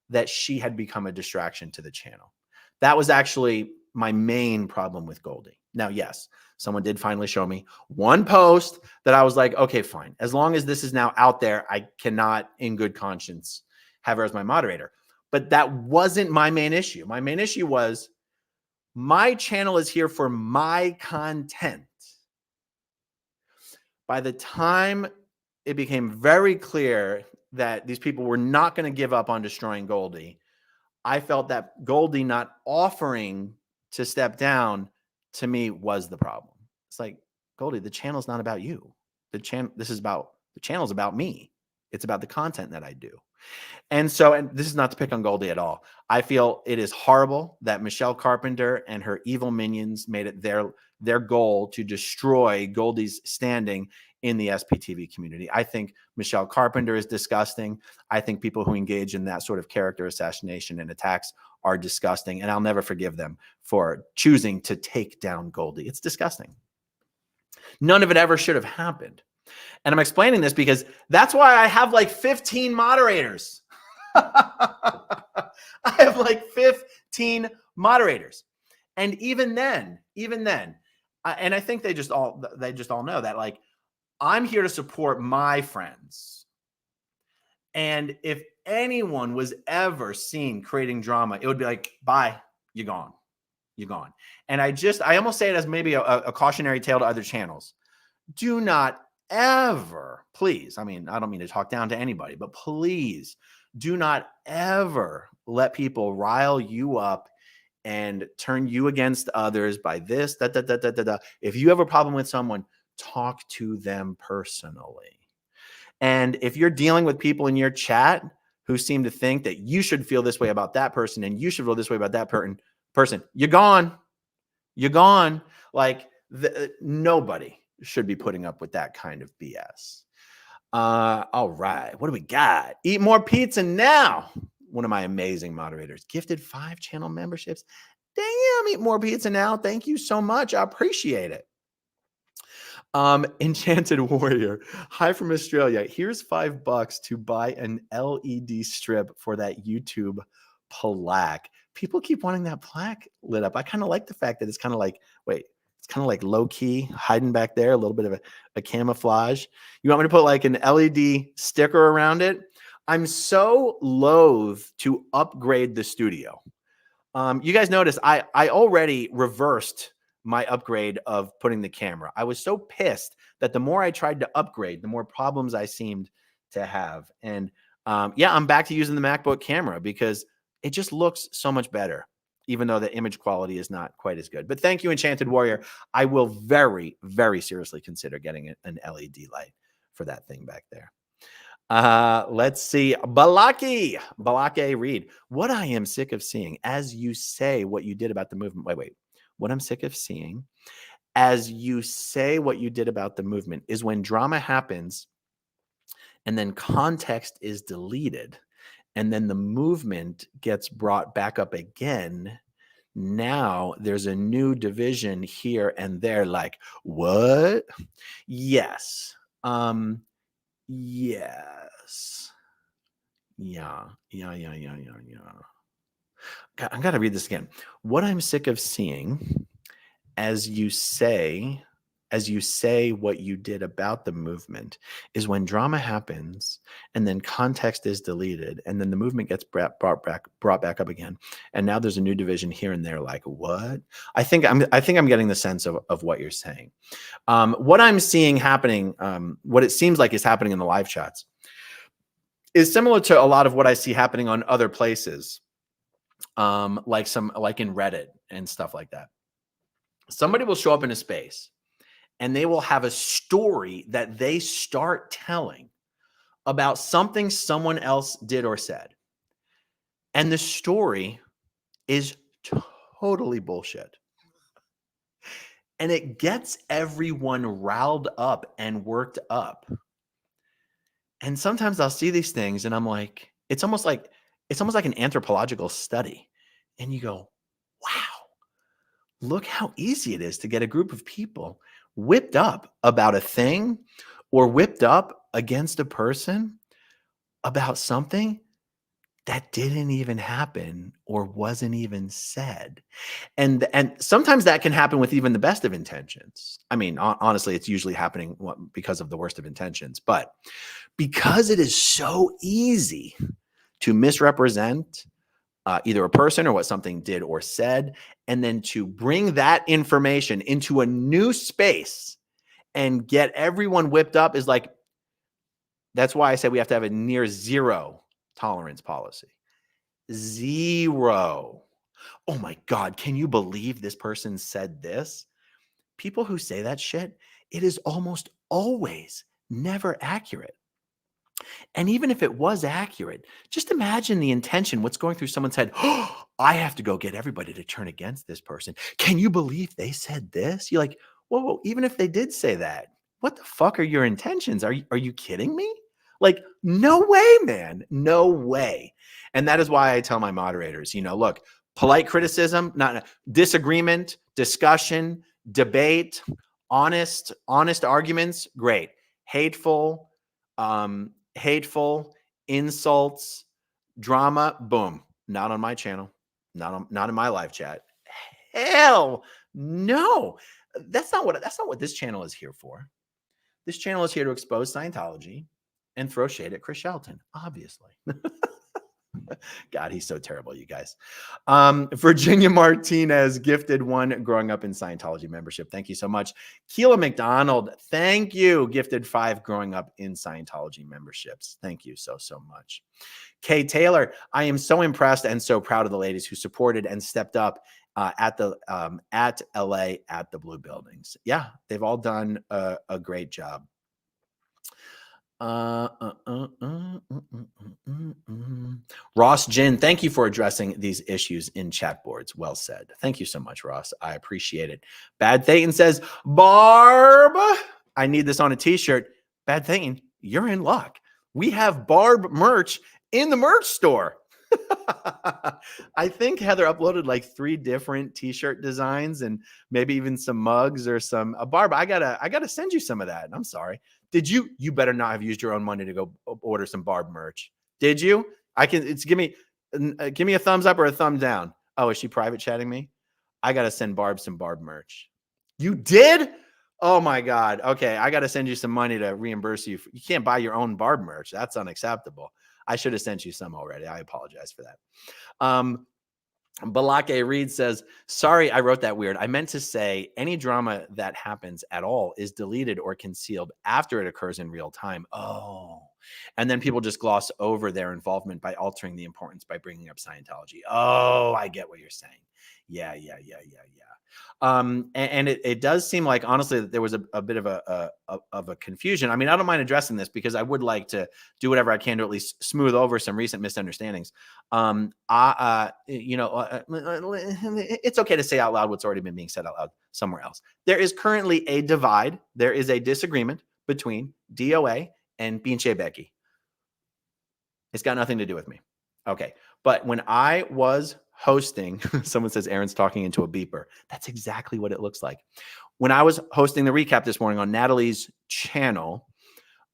that she had become a distraction to the channel. That was actually my main problem with Goldie. Now, yes, someone did finally show me one post that I was like, okay, fine. As long as this is now out there, I cannot in good conscience have her as my moderator. But that wasn't my main issue. My main issue was my channel is here for my content. By the time it became very clear that these people were not going to give up on destroying Goldie, I felt that Goldie not offering to step down to me was the problem. It's like, Goldie, the channel's not about you. The channel's about me. It's about the content that I do. And this is not to pick on Goldie at all. I feel it is horrible that Michelle Carpenter and her evil minions made it their goal to destroy Goldie's standing in the SPTV community. I think Michelle Carpenter is disgusting. I think people who engage in that sort of character assassination and attacks are disgusting. And I'll never forgive them for choosing to take down Goldie. It's disgusting. None of it ever should have happened. And I'm explaining this because that's why I have like 15 moderators. I have like 15 moderators. And even then, and I think they just all know that, like, I'm here to support my friends. And if anyone was ever seen creating drama, it would be like, bye, you're gone. You're gone. And I almost say it as maybe a cautionary tale to other channels. Do not ever, please, I mean, I don't mean to talk down to anybody, but please do not ever let people rile you up and turn you against others by this, da. If you have a problem with someone, talk to them personally. And if you're dealing with people in your chat who seem to think that you should feel this way about that person and you should feel this way about that person, you're gone. You're gone. Like, nobody should be putting up with that kind of BS. All right. What do we got? Eat more pizza now. One of my amazing moderators gifted 5 channel memberships. Damn, Eat More Pizza Now. Thank you so much. I appreciate it. Enchanted Warrior. Hi from Australia. Here's $5 to buy an LED strip for that YouTube plaque. People keep wanting that plaque lit up. I kind of like the fact that it's kind of like, it's kind of like low key, hiding back there, a little bit of a camouflage. You want me to put like an LED sticker around it? I'm so loath to upgrade the studio. You guys notice I already reversed my upgrade of putting the camera. I was so pissed that the more I tried to upgrade, the more problems I seemed to have. And yeah, I'm back to using the MacBook camera because it just looks so much better, even though the image quality is not quite as good. But thank you, Enchanted Warrior. I will very, very seriously consider getting an LED light for that thing back there. Let's see. Balake read. What I am sick of seeing, as you say what you did about the movement. Wait. What I'm sick of seeing, as you say what you did about the movement, is when drama happens and then context is deleted and then the movement gets brought back up again. Now there's a new division here and there. Like, what? Yes. Yes. Yeah. God, I gotta read this again. What I'm sick of seeing as you say what you did about the movement is when drama happens and then context is deleted and then the movement gets brought back up again. And now there's a new division here and there. Like, what? I think I'm getting the sense of what you're saying. What I'm seeing happening, what it seems like is happening in the live chats is similar to a lot of what I see happening on other places. Like in Reddit and stuff like that. Somebody will show up in a space and they will have a story that they start telling about something someone else did or said. And the story is totally bullshit. And it gets everyone riled up and worked up. And sometimes I'll see these things and I'm like, it's almost like an anthropological study. And you go, wow, look how easy it is to get a group of people whipped up about a thing or whipped up against a person about something that didn't even happen or wasn't even said. And sometimes that can happen with even the best of intentions. I mean, honestly, it's usually happening because of the worst of intentions. But because it is so easy to misrepresent either a person or what something did or said, and then to bring that information into a new space and get everyone whipped up is like, that's why I said we have to have a near zero tolerance policy. Zero. Oh my God, can you believe this person said this? People who say that shit, it is almost always never accurate. And even if it was accurate, just imagine the intention, what's going through someone's head. Oh, I have to go get everybody to turn against this person. Can you believe they said this? You're like, whoa, even if they did say that, what the fuck are your intentions? Are you kidding me? Like, no way, man. No way. And that is why I tell my moderators, look, polite criticism, not disagreement, discussion, debate, honest arguments, great. Hateful, insults, drama, boom, not on my channel, not in my live chat. Hell no. That's not what this channel is here for. This channel is here to expose Scientology and throw shade at Chris Shelton, obviously. God, he's so terrible, you guys. Virginia Martinez gifted one growing up in Scientology membership. Thank you so much. Keela McDonald, thank you. Gifted 5 growing up in Scientology memberships. Thank you so much. Kay Taylor, I am so impressed and so proud of the ladies who supported and stepped up at LA at the Blue Buildings. Yeah, they've all done a great job. Ross Jin, thank you for addressing these issues in chat boards. Well said. Thank you so much, Ross. I appreciate it. Bad Thayton says, Barb, I need this on a t-shirt. Bad Thayton, you're in luck. We have Barb merch in the merch store. I think Heather uploaded like 3 different t-shirt designs and maybe even some mugs or some Barb. I gotta send you some of that. I'm sorry. Did you better not have used your own money to go order some Barb merch. Did you? Give me a thumbs up or a thumb down. Oh, is she private chatting me? I gotta send Barb some Barb merch. You did? Oh my God. Okay. I got to send you some money to reimburse you. You can't buy your own Barb merch. That's unacceptable. I should have sent you some already. I apologize for that. Balake Reed says, sorry, I wrote that weird. I meant to say any drama that happens at all is deleted or concealed after it occurs in real time. Oh, and then people just gloss over their involvement by altering the importance by bringing up Scientology. Oh, I get what you're saying. Yeah. And it does seem like, honestly, that there was a bit of a confusion. I mean, I don't mind addressing this because I would like to do whatever I can to at least smooth over some recent misunderstandings. It's okay to say out loud what's already been being said out loud somewhere else. There is currently a divide. There is a disagreement between D.O.A. and Pinche Becky. It's got nothing to do with me. Okay. But when I was hosting, someone says Aaron's talking into a beeper. That's exactly what it looks like. When I was hosting the recap this morning on Natalie's channel,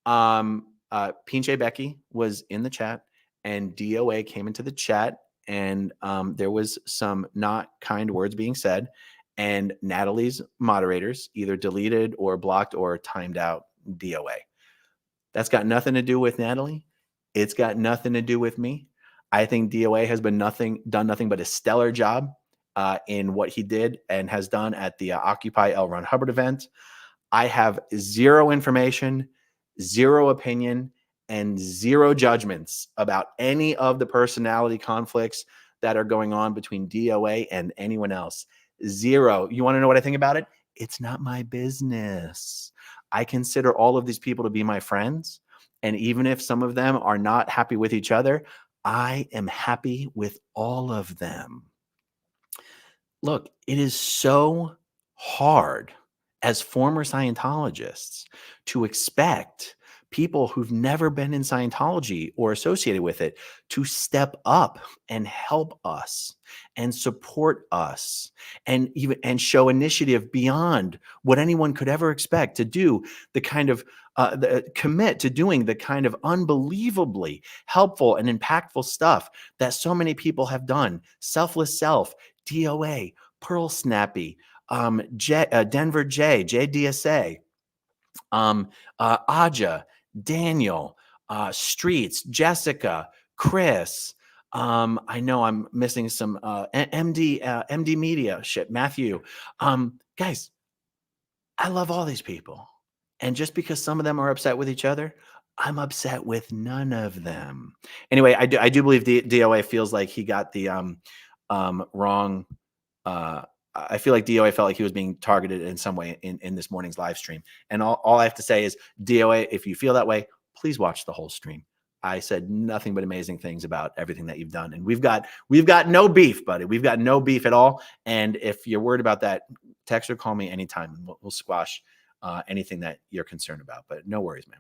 Pinche Becky was in the chat and D.O.A. came into the chat and there was some not kind words being said, and Natalie's moderators either deleted or blocked or timed out D.O.A. That's got nothing to do with Natalie. It's got nothing to do with me. I think D.O.A. has done nothing but a stellar job in what he did and has done at the Occupy L. Ron Hubbard event. I have zero information, zero opinion, and zero judgments about any of the personality conflicts that are going on between D.O.A. and anyone else. Zero. You want to know what I think about it? It's not my business. I consider all of these people to be my friends. And even if some of them are not happy with each other, I am happy with all of them. Look, it is so hard as former Scientologists to expect people who've never been in Scientology or associated with it to step up and help us and support us and show initiative beyond what anyone could ever expect, to do the kind of commit to doing the kind of unbelievably helpful and impactful stuff that so many people have done. Selfless Self, D.O.A., Pearl Snappy, Denver JDSA, Aja, Daniel, Streets, Jessica, Chris. I know I'm missing some MD Media shit, Matthew. Guys, I love all these people. And just because some of them are upset with each other, I'm upset with none of them. Anyway, I do believe the D.O.A. feels like he got the wrong. I feel like D.O.A. felt like he was being targeted in some way in this morning's live stream. And all I have to say is, D.O.A., if you feel that way, please watch the whole stream. I said nothing but amazing things about everything that you've done. And we've got no beef, buddy. We've got no beef at all. And if you're worried about that, text or call me anytime, and we'll squash anything that you're concerned about. But no worries, man.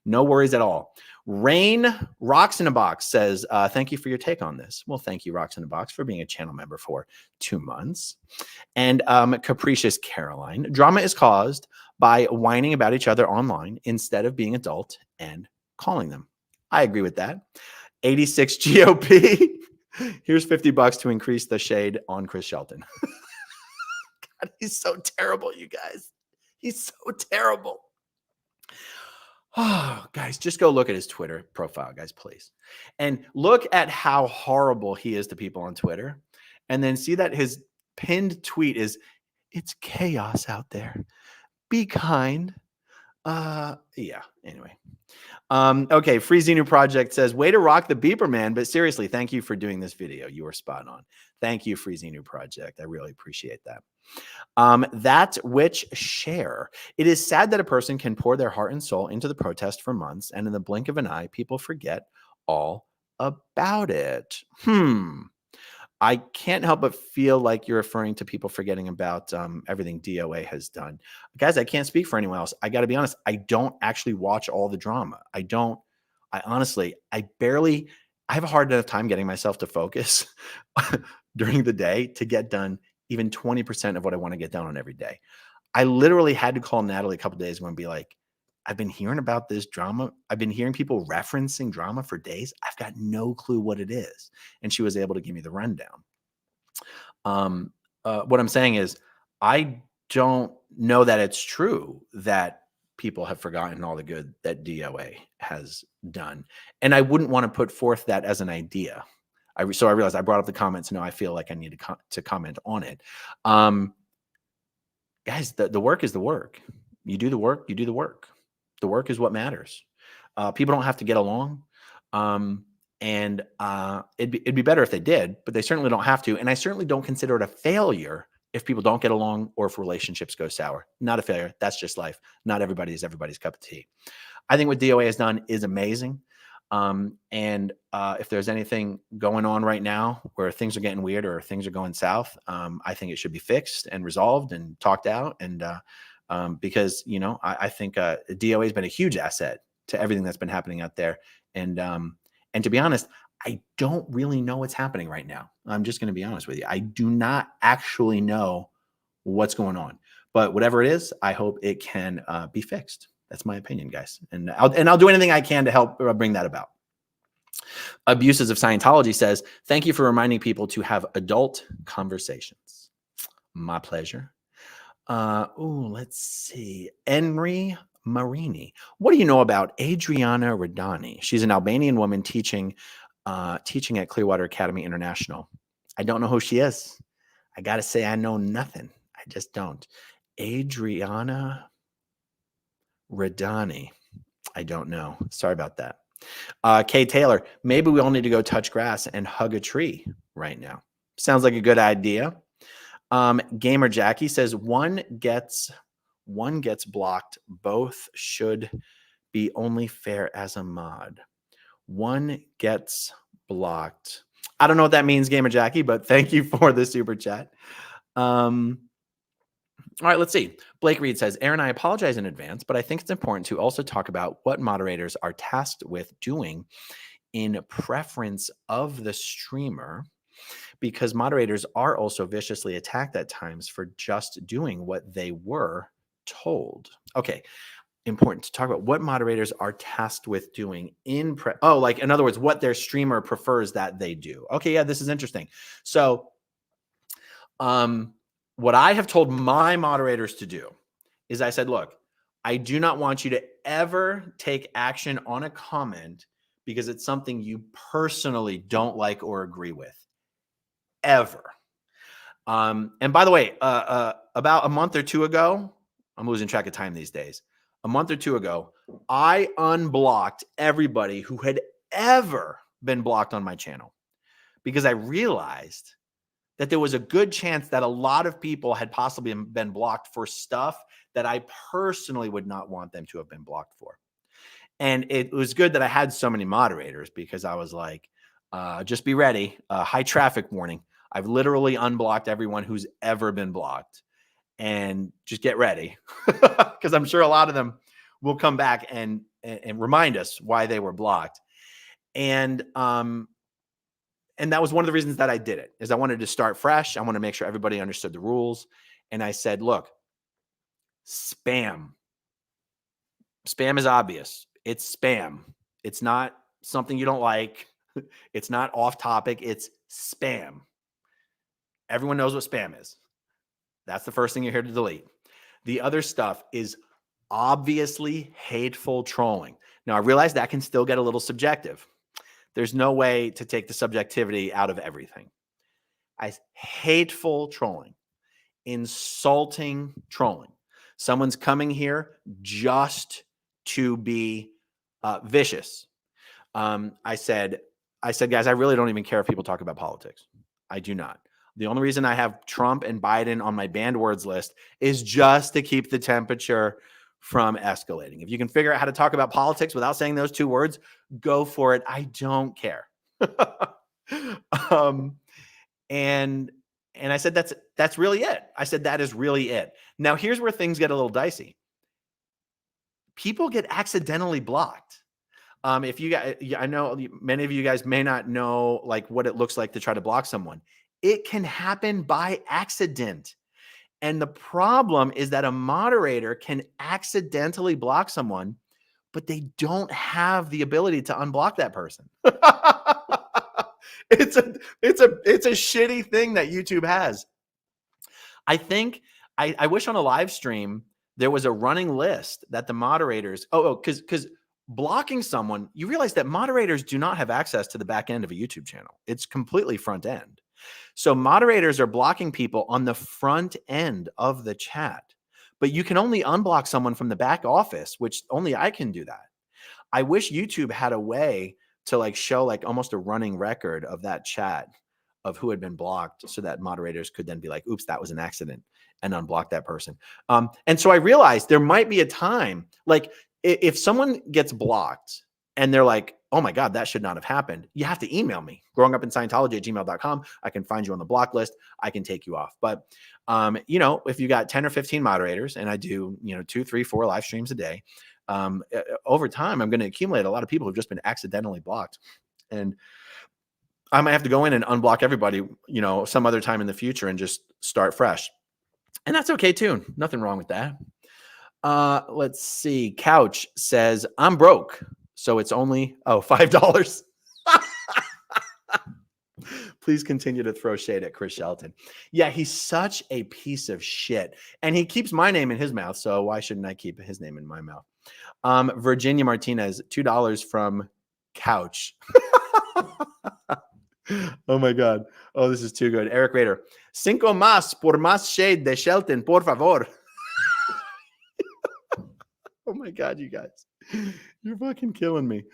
No worries at all. Rain Rocks in a Box says, thank you for your take on this. Well, thank you, Rocks in a Box, for being a channel member for 2 months. And Capricious Caroline, drama is caused by whining about each other online instead of being adult and calling them. I agree with that. 86 GOP. Here's $50 to increase the shade on Chris Shelton. God, he's so terrible, you guys. He's so terrible. Oh, guys, just go look at his Twitter profile, guys, please. And look at how horrible he is to people on Twitter. And then see that his pinned tweet is, "It's chaos out there. Be kind." Yeah, anyway. Okay, Free Xenu Project says, way to rock the beeper, man. But seriously, thank you for doing this video. You were spot on. Thank you, Free Xenu Project. I really appreciate that. That which share. It is sad that a person can pour their heart and soul into the protest for months, and in the blink of an eye, people forget all about it. I can't help but feel like you're referring to people forgetting about everything D.O.A. has done. Guys, I can't speak for anyone else. I got to be honest. I don't actually watch all the drama. I honestly, I have a hard enough time getting myself to focus during the day to get done even 20% of what I want to get done on every day. I literally had to call Natalie a couple days ago and be like, I've been hearing about this drama. I've been hearing people referencing drama for days. I've got no clue what it is. And she was able to give me the rundown. What I'm saying is, I don't know that it's true that people have forgotten all the good that D.O.A. has done. And I wouldn't want to put forth that as an idea. So I realized I brought up the comments. No, I feel like I need to comment on it. Guys, the work is the work. You do the work, you do the work. The work is what matters. People don't have to get along. It'd be better if they did, but they certainly don't have to. And I certainly don't consider it a failure if people don't get along or if relationships go sour. Not a failure. That's just life. Not everybody is everybody's cup of tea. I think what D.O.A. has done is amazing. If there's anything going on right now where things are getting weird or things are going south, I think it should be fixed and resolved and talked out. And because, I think D.O.A. has been a huge asset to everything that's been happening out there. And to be honest, I don't really know what's happening right now. I'm just going to be honest with you. I do not actually know what's going on. But whatever it is, I hope it can be fixed. That's my opinion, guys. And I'll do anything I can to help bring that about. Abuses of Scientology says, thank you for reminding people to have adult conversations. My pleasure. Let's see. Henry Marini. What do you know about Adriana Radani? She's an Albanian woman teaching at Clearwater Academy International. I don't know who she is. I got to say, I know nothing. I just don't. Adriana Radani. I don't know. Sorry about that. Kay Taylor, maybe we all need to go touch grass and hug a tree right now. Sounds like a good idea. Gamer Jackie says one gets blocked. Both should be only fair as a mod. One gets blocked. I don't know what that means, Gamer Jackie, but thank you for the super chat. All right, let's see. Blake Reed says, Aaron, I apologize in advance, but I think it's important to also talk about what moderators are tasked with doing in preference of the streamer, because moderators are also viciously attacked at times for just doing what they were told. Okay, important to talk about what moderators are tasked with doing in like, in other words, what their streamer prefers that they do. Okay, yeah, this is interesting. So, what I have told my moderators to do is I said, look, I do not want you to ever take action on a comment because it's something you personally don't like or agree with, ever. And by the way, about a month or two ago, I'm losing track of time these days. A month or two ago, I unblocked everybody who had ever been blocked on my channel because I realized that there was a good chance that a lot of people had possibly been blocked for stuff that I personally would not want them to have been blocked for. And it was good that I had so many moderators because I was like, just be ready. High traffic warning. I've literally unblocked everyone who's ever been blocked. And just get ready because I'm sure a lot of them will come back and remind us why they were blocked. And that was one of the reasons that I did it, is I wanted to start fresh. I want to make sure everybody understood the rules. And I said, look, spam is obvious. It's spam. It's not something you don't like. It's not off topic. It's spam. Everyone knows what spam is. That's the first thing you're here to delete. The other stuff is obviously hateful trolling. Now, I realize that can still get a little subjective. There's no way to take the subjectivity out of everything. Hateful trolling, insulting trolling. Someone's coming here just to be vicious. I said, guys, I really don't even care if people talk about politics. I do not. The only reason I have Trump and Biden on my banned words list is just to keep the temperature from escalating. If you can figure out how to talk about politics without saying those two words, go for it. I don't care. And I said, that's really it. I said, that is really it. Now, here's where things get a little dicey. People get accidentally blocked. If you guys, I know many of you guys may not know like what it looks like to try to block someone. It can happen by accident. And the problem is that a moderator can accidentally block someone, but they don't have the ability to unblock that person. It's a shitty thing that YouTube has. I think I wish on a live stream there was a running list that the moderators, because blocking someone, you realize that moderators do not have access to the back end of a YouTube channel. It's completely front end. So moderators are blocking people on the front end of the chat, but you can only unblock someone from the back office, which only I can do that. I wish YouTube had a way to like show like almost a running record of that chat of who had been blocked so that moderators could then be like, oops, that was an accident, and unblock that person. And so I realized there might be a time, like if someone gets blocked and they're like, oh my God, that should not have happened, you have to email me, growingupinScientology@gmail.com. I can find you on the block list. I can take you off. But, if you got 10 or 15 moderators and I do, 2, 3, 4 live streams a day, over time, I'm going to accumulate a lot of people who've just been accidentally blocked. And I might have to go in and unblock everybody, some other time in the future and just start fresh. And that's okay too. Nothing wrong with that. Let's see. Couch says, I'm broke. So it's only, $5. Please continue to throw shade at Chris Shelton. Yeah, he's such a piece of shit. And he keeps my name in his mouth, so why shouldn't I keep his name in my mouth? Virginia Martinez, $2 from Couch. Oh my God. Oh, this is too good. Eric Rader. 5 más por más shade de Shelton, por favor. Oh my God, you guys. You're fucking killing me.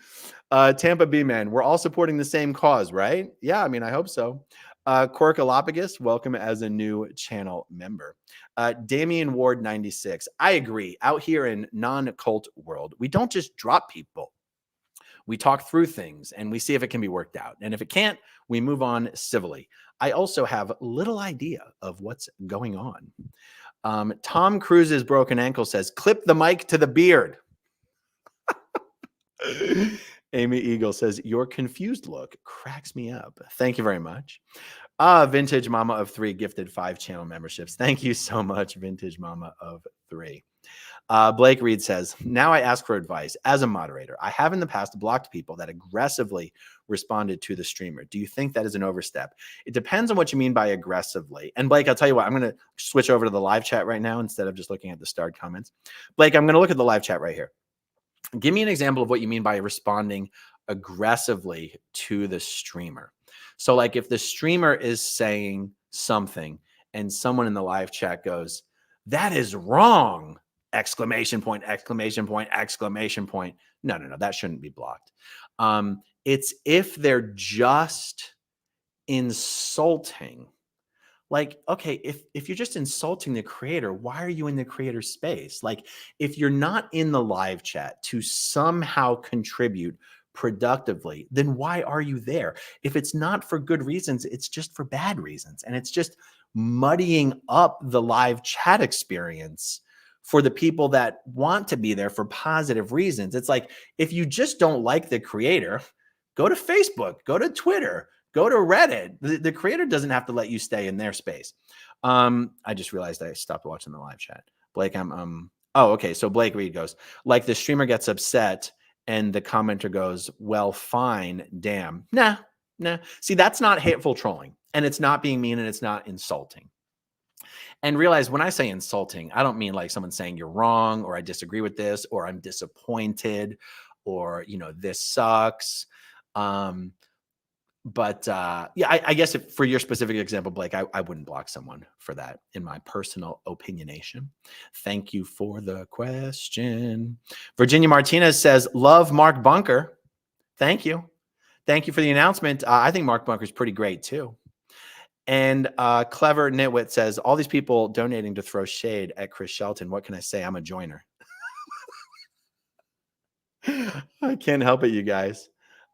Tampa B Man, we're all supporting the same cause, right? Yeah, I mean, I hope so. Corkalopagus, welcome as a new channel member. Damian Ward 96. I agree. Out here in non-cult world, we don't just drop people. We talk through things and we see if it can be worked out. And if it can't, we move on civilly. I also have little idea of what's going on. Tom Cruise's broken ankle says, clip the mic to the beard. Amy Eagle says, your confused look cracks me up. Thank you very much. Vintage Mama of 3 gifted 5 channel memberships. Thank you so much, Vintage Mama of 3. Blake Reed says, now I ask for advice. As a moderator, I have in the past blocked people that aggressively responded to the streamer. Do you think that is an overstep? It depends on what you mean by aggressively. And Blake, I'll tell you what, I'm going to switch over to the live chat right now instead of just looking at the starred comments. Blake, I'm going to look at the live chat right here. Give me an example of what you mean by responding aggressively to the streamer. So like if the streamer is saying something and someone in the live chat goes, that is wrong, exclamation point, exclamation point, exclamation point. No, that shouldn't be blocked. It's if they're just insulting. Like, okay, if you're just insulting the creator, why are you in the creator space? Like, if you're not in the live chat to somehow contribute productively, then why are you there? If it's not for good reasons, it's just for bad reasons. And it's just muddying up the live chat experience for the people that want to be there for positive reasons. It's like, if you just don't like the creator, go to Facebook, go to Twitter, go to Reddit. The creator doesn't have to let you stay in their space. I just realized I stopped watching the live chat. Blake, oh, okay. So Blake Reed goes, like the streamer gets upset and the commenter goes, well, fine, damn. Nah. See, that's not hateful trolling, and it's not being mean, and it's not insulting. And realize when I say insulting, I don't mean like someone saying you're wrong, or I disagree with this, or I'm disappointed, or, this sucks. But yeah, I guess for your specific example, Blake, I wouldn't block someone for that, in my personal opinionation. Thank you for the question. Virginia Martinez says, love Mark Bunker. Thank you. Thank you for the announcement. I think Mark Bunker's pretty great too. And Clever Nitwit says, all these people donating to throw shade at Chris Shelton. What can I say? I'm a joiner. I can't help it, you guys.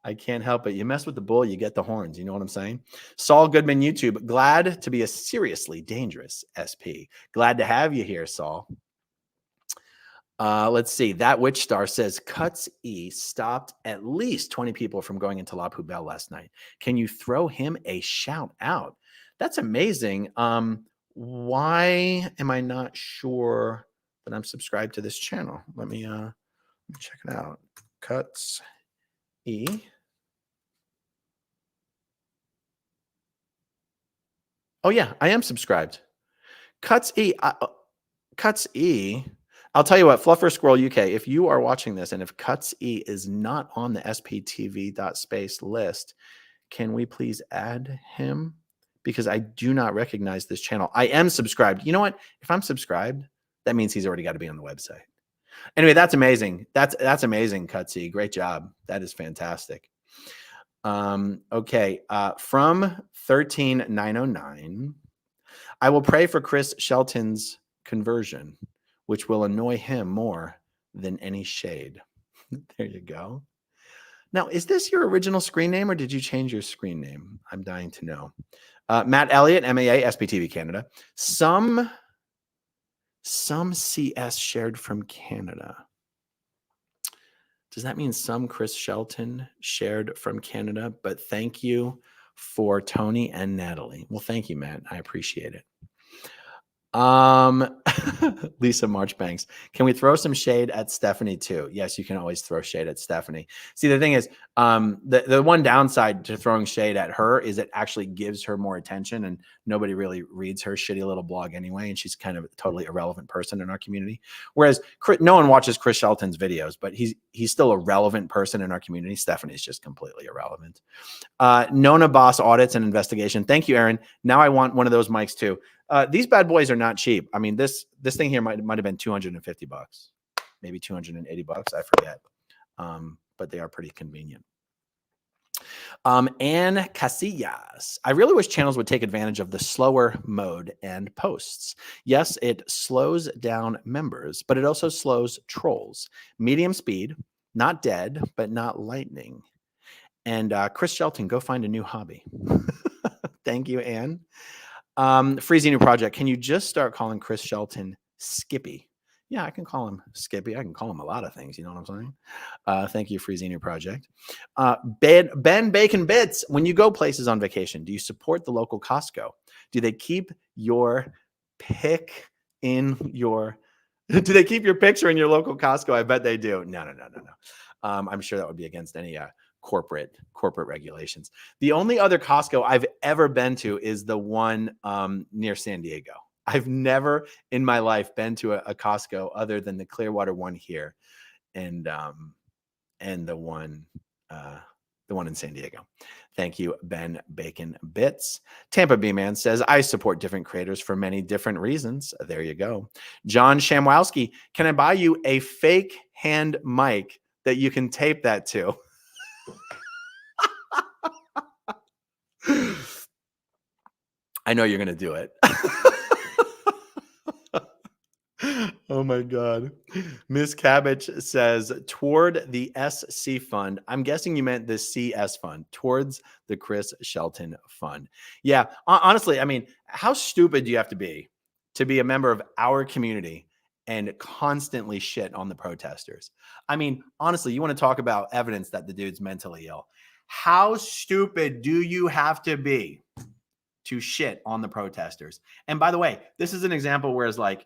I can't help it. You mess with the bull, you get the horns. You know what I'm saying? Saul Goodman YouTube, glad to be a seriously dangerous SP. Glad to have you here, Saul. Let's see. That Witch Star says, Cuts E stopped at least 20 people from going into La Poubelle last night. Can you throw him a shout out? That's amazing. Why am I not sure that I'm subscribed to this channel? Let me check it out. Cuts E. Oh yeah, I am subscribed. Cuts E. Cuts E. I'll tell you what, Fluffer Squirrel UK, if you are watching this and if Cuts E is not on the sptv.space list, can we please add him? Because I do not recognize this channel. I am subscribed. You know what? If I'm subscribed, that means he's already got to be on the website. Anyway, that's amazing. That's amazing, Cuts E. Great job. That is fantastic. Okay. From 13909, I will pray for Chris Shelton's conversion, which will annoy him more than any shade. There you go. Now, is this your original screen name or did you change your screen name? I'm dying to know. Matt Elliott, MAA, SPTV Canada. Some CS shared from Canada. Does that mean some Chris Shelton shared from Canada? But thank you for Tony and Natalie. Well, thank you, Matt. I appreciate it. Lisa Marchbanks, can we throw some shade at Stephanie too? Yes, you can always throw shade at Stephanie. See, the thing is, the one downside to throwing shade at her is it actually gives her more attention, and nobody really reads her shitty little blog anyway, and she's kind of a totally irrelevant person in our community. Whereas no one watches Chris Shelton's videos, but he's still a relevant person in our community. Stephanie's just completely irrelevant. Nona Boss Audits and Investigation. Thank you, Aaron. Now I want one of those mics too. These bad boys are not cheap. I mean, this thing here might have been $250, maybe $280. I forget. But they are pretty convenient. Anne Casillas. I really wish channels would take advantage of the slower mode and posts. Yes, it slows down members, but it also slows trolls. Medium speed, not dead, but not lightning. And Chris Shelton, go find a new hobby. Thank you, Anne. Freezy New Project. Can you just start calling Chris Shelton Skippy? Yeah, I can call him Skippy. I can call him a lot of things. You know what I'm saying? Thank you, Freezy New Project. Ben Bacon Bits. When you go places on vacation, do you support the local Costco? Do they keep your pick in your? Do they keep your picture in your local Costco? I bet they do. No. I'm sure that would be against any corporate regulations. The only other Costco I've ever been to is the one near San Diego. I've never in my life been to a Costco other than the Clearwater one here, and the one in San Diego. Thank you, Ben Bacon Bits. Tampa B Man says, I support different creators for many different reasons. There you go. John Shamwowski, can I buy you a fake hand mic that you can tape that to? I know you're going to do it. Oh my God. Miss Cabbage says, toward the SC fund. I'm guessing you meant the CS fund, towards the Chris Shelton fund. Yeah, honestly, I mean, how stupid do you have to be a member of our community and constantly shit on the protesters? I mean, honestly, you want to talk about evidence that the dude's mentally ill. How stupid do you have to be to shit on the protesters? And by the way, this is an example where it's like,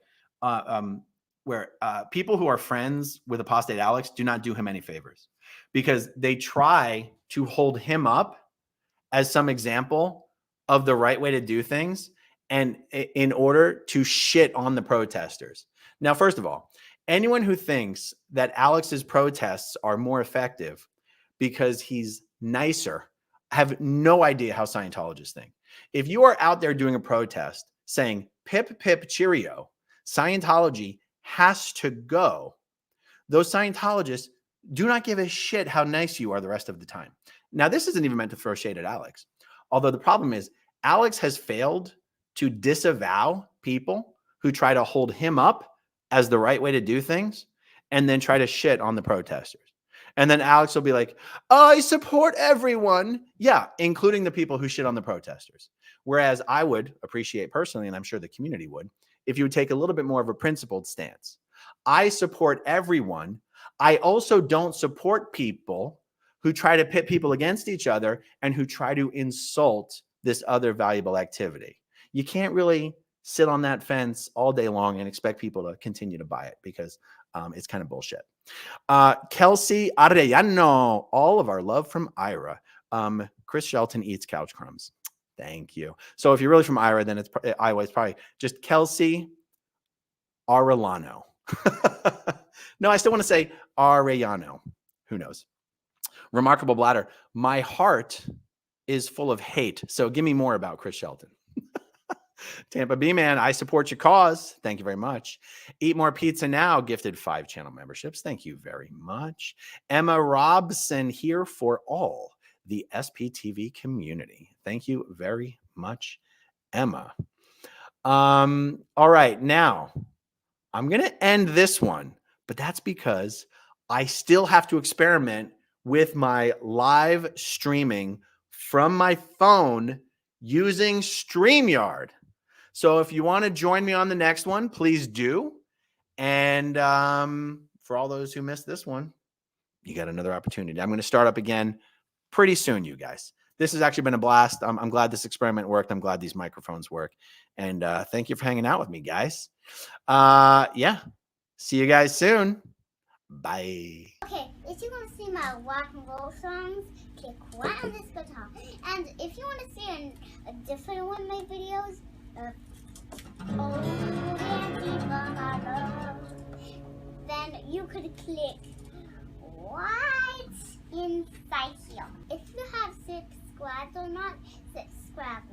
where people who are friends with Apostate Alex do not do him any favors, because they try to hold him up as some example of the right way to do things, and in order to shit on the protesters. Now, first of all, anyone who thinks that Alex's protests are more effective because he's nicer have no idea how Scientologists think. If you are out there doing a protest saying, pip, pip, cheerio, Scientology has to go, those Scientologists do not give a shit how nice you are the rest of the time. Now, this isn't even meant to throw shade at Alex. Although the problem is, Alex has failed to disavow people who try to hold him up as the right way to do things and then try to shit on the protesters. And then Alex will be like, I support everyone. Yeah, including the people who shit on the protesters. Whereas I would appreciate personally, and I'm sure the community would, if you would take a little bit more of a principled stance. I support everyone. I also don't support people who try to pit people against each other and who try to insult this other valuable activity. You can't really sit on that fence all day long and expect people to continue to buy it, because it's kind of bullshit. Kelsey Arellano, all of our love from Ira. Chris Shelton eats couch crumbs. Thank you. So if you're really from Ira, then it's Iowa. It's probably just Kelsey Arellano. No, I still want to say Arellano. Who knows? Remarkable Bladder. My heart is full of hate. So give me more about Chris Shelton. Tampa B Man, I support your cause. Thank you very much. Eat More Pizza Now gifted 5 channel memberships. Thank you very much. Emma Robson here for all the SPTV community. Thank you very much, Emma. All right, now I'm going to end this one, but that's because I still have to experiment with my live streaming from my phone using StreamYard. So if you want to join me on the next one, please do. And for all those who missed this one, you got another opportunity. I'm going to start up again pretty soon, you guys. this has actually been a blast. I'm glad this experiment worked. I'm glad these microphones work. And thank you for hanging out with me, guys. Yeah. See you guys soon. Bye. Okay, if you want to see my rock and roll songs, click right on this guitar. And if you want to see a different one of my videos, then you could click right inside here. If you have subscribed or not, subscribe